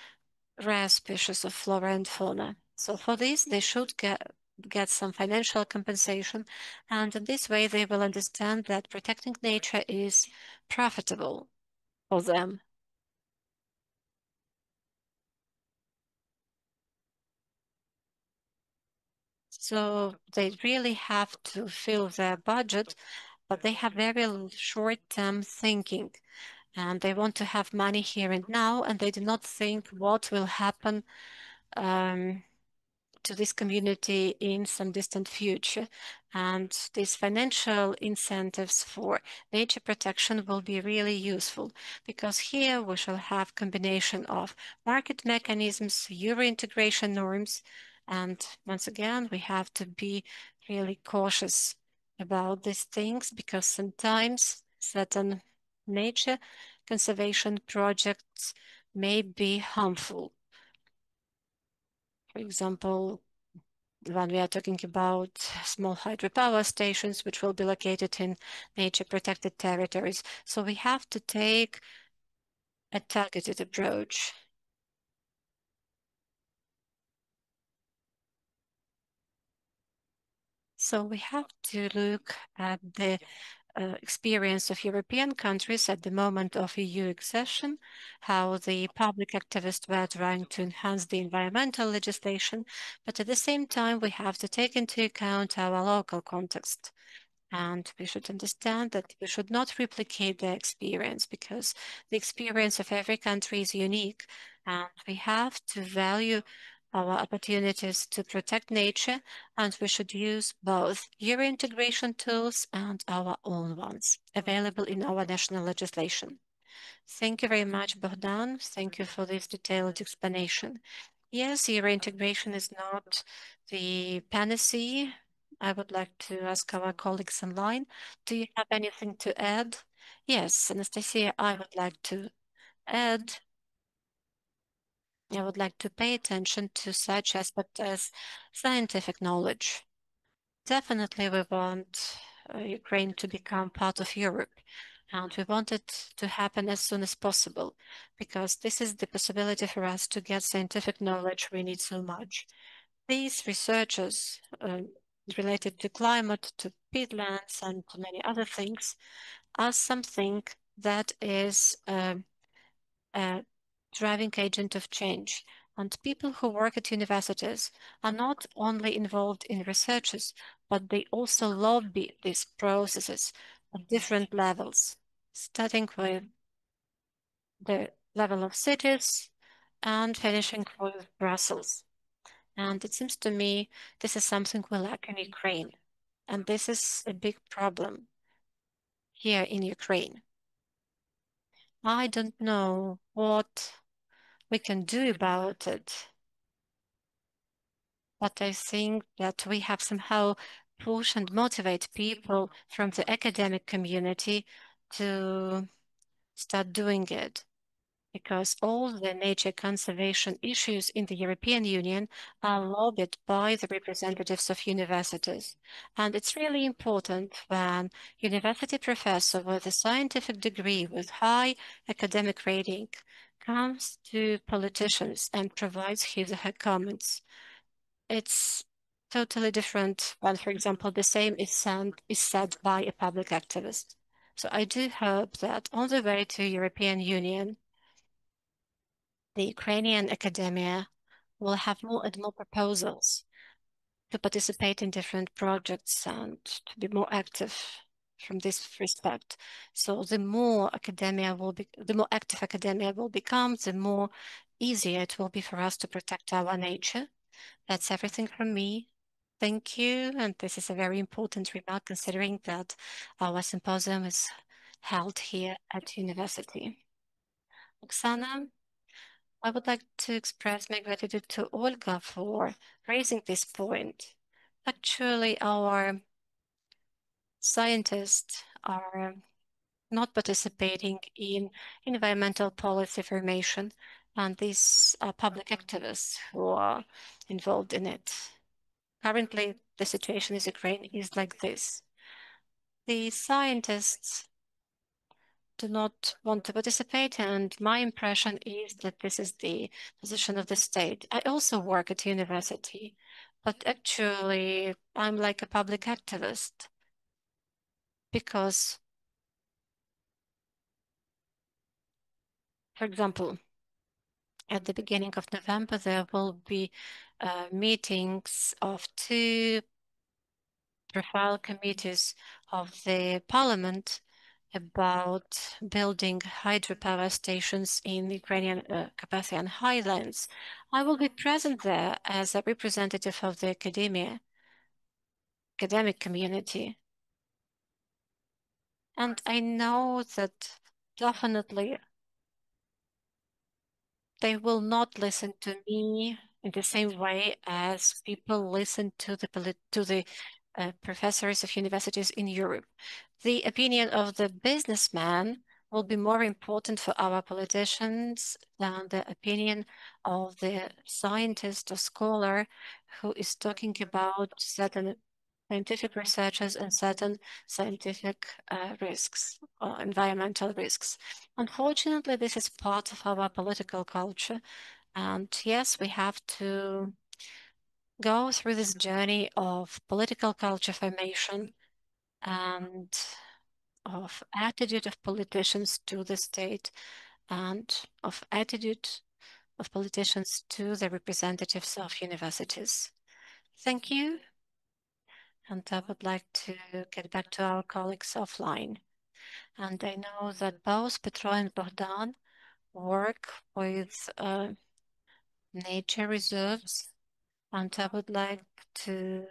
[SPEAKER 2] rare species of flora and fauna. So for this, they should get some financial compensation, and in this way they will understand that protecting nature is profitable for them. So they really have to fill their budget, but they have very short-term thinking, and they want to have money here and now, and they do not think what will happen to this community in some distant future. And these financial incentives for nature protection will be really useful because here we shall have combination of market mechanisms, Euro integration norms, and once again, we have to be really cautious about these things because sometimes certain nature conservation projects may be harmful. For example, when we are talking about small hydropower stations, which will be located in nature protected territories. So we have to take a targeted approach. So we have to look at the experience of European countries at the moment of EU accession, how the public activists were trying to enhance the environmental legislation, but at the same time, we have to take into account our local context. And we should understand that we should not replicate their experience because the experience of every country is unique. And we have to value our opportunities to protect nature, and we should use both Euro integration tools and our own ones available in our national legislation. Thank you very much, Bohdan. Thank you for this detailed explanation. Yes, Euro integration is not the panacea. I would like to ask our colleagues online, do you have anything to add? Yes, Anastasia, I would like to add, I would like to pay attention to such aspects as scientific knowledge. Definitely, we want Ukraine to become part of Europe, and we want it to happen as soon as possible, because this is the possibility for us to get scientific knowledge we need so much. These researchers related to climate, to peatlands, and to many other things are something that is a driving agent of change. And people who work at universities are not only involved in researches, but they also lobby these processes at different levels, starting with the level of cities and finishing with Brussels. And it seems to me this is something we lack in Ukraine. And this is a big problem here in Ukraine. I don't know what we can do about it, but I think that we have somehow push and motivate people from the academic community to start doing it, because all the nature conservation issues in the European Union are lobbied by the representatives of universities. And it's really important when university professor with a scientific degree with high academic rating comes to politicians and provides his or her comments. It's totally different when, for example, the same is said by a public activist. So I do hope that on the way to European Union, the Ukrainian academia will have more and more proposals to participate in different projects and to be more active from this respect. So the more active academia will become, the more easier it will be for us to protect our nature. That's everything from me. Thank you. And this is a very important remark considering that our symposium is held here at university. Oksana, I would like to express my gratitude to Olga for raising this point. Actually, our scientists are not participating in environmental policy formation, and these are public activists who are involved in it. Currently, the situation in Ukraine is like this. The scientists do not want to participate, and my impression is that this is the position of the state. I also work at university, but actually I'm like a public activist because, for example, at the beginning of November, there will be meetings of two profile committees of the parliament about building hydropower stations in the Ukrainian Carpathian highlands. I will be present there as a representative of the academic community. And I know that definitely they will not listen to me in the same way as people listen to the professors of universities in Europe. The opinion of the businessman will be more important for our politicians than the opinion of the scientist or scholar who is talking about certain scientific researches and certain scientific risks or environmental risks. Unfortunately, this is part of our political culture. And yes, we have to go through this journey of political culture formation and of attitude of politicians to the state and of attitude of politicians to the representatives of universities. Thank you. And I would like to get back to our colleagues offline. And I know that both Petro and Bohdan work with nature reserves. And I would like to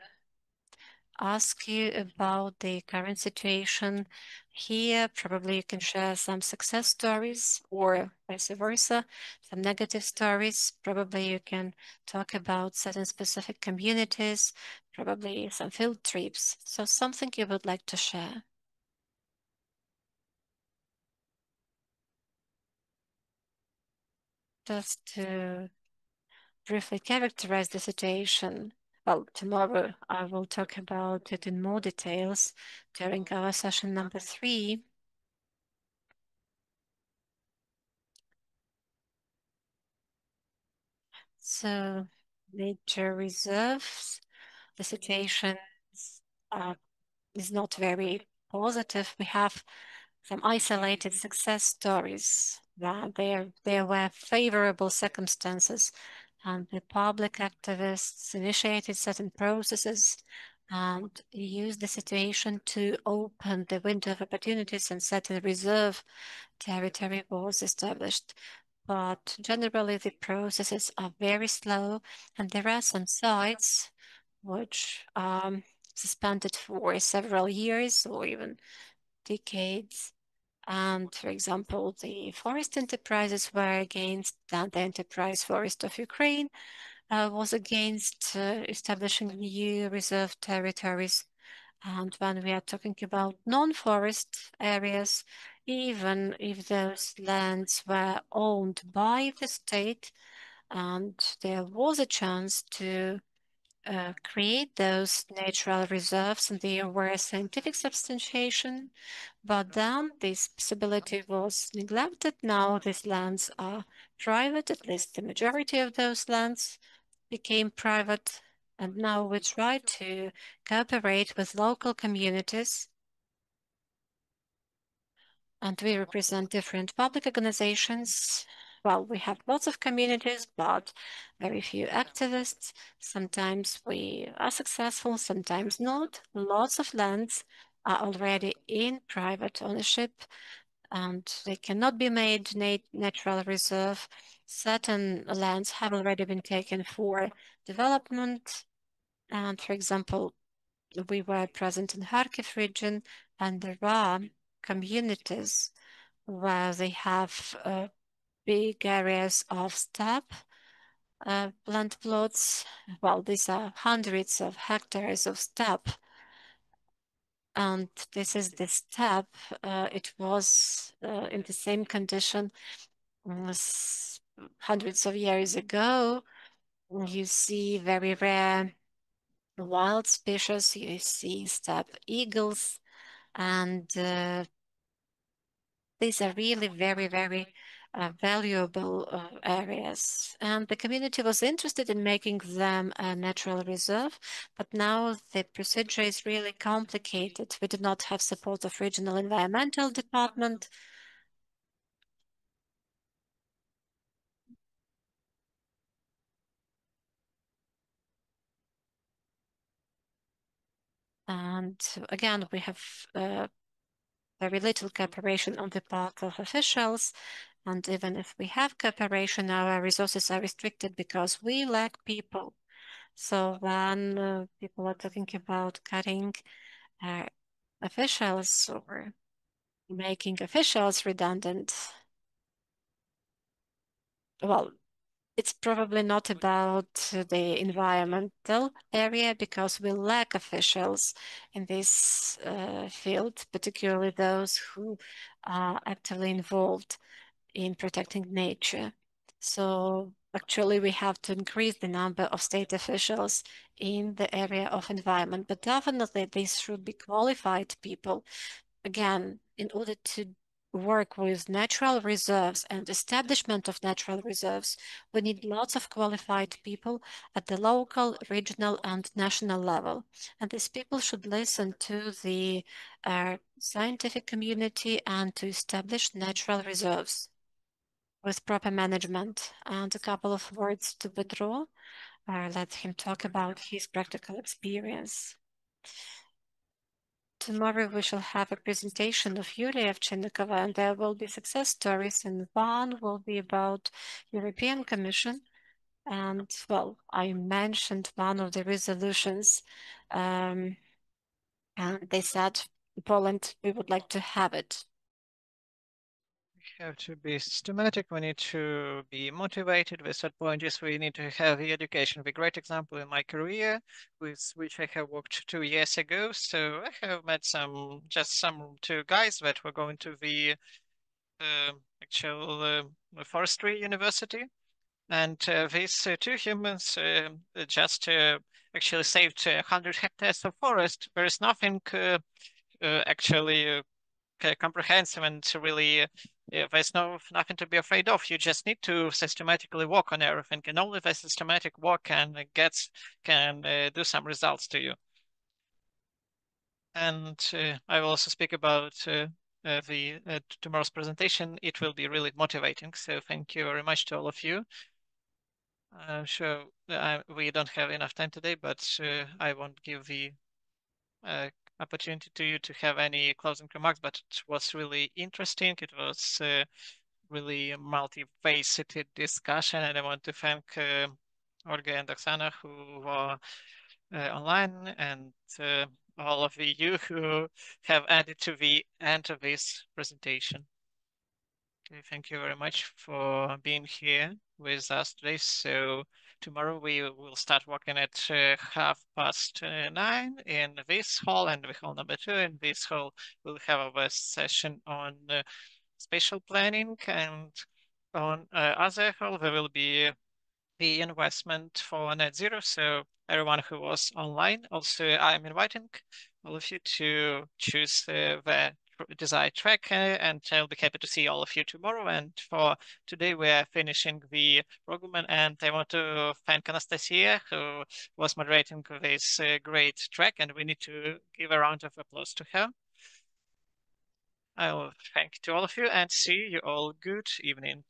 [SPEAKER 2] ask you about the current situation here. Probably you can share some success stories or vice versa, some negative stories. Probably you can talk about certain specific communities, probably some field trips. So something you would like to share. Just to briefly characterize the situation. Well, tomorrow I will talk about it in more details during our session number 3. So, nature reserves, the situation uh, is not very positive. We have some isolated success stories that there were favorable circumstances and the public activists initiated certain processes and used the situation to open the window of opportunities and certain reserve territory was established. But generally the processes are very slow and there are some sites which suspended for several years or even decades. And for example, the forest enterprises were against that. The enterprise forest of Ukraine was against establishing new reserve territories. And when we are talking about non-forest areas, even if those lands were owned by the state and there was a chance to create those natural reserves and there were scientific substantiation, but then this possibility was neglected. Now these lands are private, at least the majority of those lands became private, and now we try to cooperate with local communities. And we represent different public organizations. Well, we have lots of communities, but very few activists. Sometimes we are successful, sometimes not. Lots of lands are already in private ownership and they cannot be made natural reserve. Certain lands have already been taken for development. And for example, we were present in Kharkiv region and there are communities where they have big areas of steppe land plots. Well, these are hundreds of hectares of steppe. And this is the steppe. It was in the same condition hundreds of years ago. You see very rare wild species. You see steppe eagles, and these are really very, very valuable areas. And the community was interested in making them a natural reserve, but now the procedure is really complicated. We do not have support of regional environmental department. And again, we have very little cooperation on the part of officials. And even if we have cooperation, our resources are restricted because we lack people. So when people are talking about cutting officials or making officials redundant, well, it's probably not about the environmental area because we lack officials in this field, particularly those who are actively involved in protecting nature. So actually we have to increase the number of state officials in the area of environment, but definitely these should be qualified people. Again, in order to work with natural reserves and establishment of natural reserves, we need lots of qualified people at the local, regional, and national level. And these people should listen to the scientific community and to establish natural reserves with proper management. And a couple of words to Petro. Let him talk about his practical experience. Tomorrow we shall have a presentation of Yulia Ovchinnikova, and there will be success stories, and one will be about European Commission. And, well, I mentioned one of the resolutions, and they said, Poland, we would like to have it.
[SPEAKER 1] We have to be systematic. We need to be motivated. With that point is we need to have the education. A great example in my career, with which I have worked 2 years ago. So I have met just some two guys that were going to the actual forestry university. And these two humans just actually saved 100 hectares of forest. There is nothing actually comprehensive and really there's nothing to be afraid of. You just need to systematically work on everything, and only the systematic work can do some results to you. And I will also speak about the tomorrow's presentation. It will be really motivating. So thank you very much to all of you. I'm sure we don't have enough time today, but I won't give the opportunity to you to have any closing remarks, but it was really interesting. It was really multifaceted discussion, and I want to thank Olga and Oksana who were online, and all of you who have added to the end of this presentation. Okay, thank you very much for being here with us today. So tomorrow we will start working at 9:30 in this hall, and the hall number 2. In this hall, we'll have our session on spatial planning, and on other hall there will be the investment for net zero. So everyone who was online, also I'm inviting all of you to choose the desired track, and I'll be happy to see all of you tomorrow. And for today, we are finishing the program, and I want to thank Anastasia, who was moderating this great track, and we need to give a round of applause to her. I will thank to all of you and see you all. Good evening.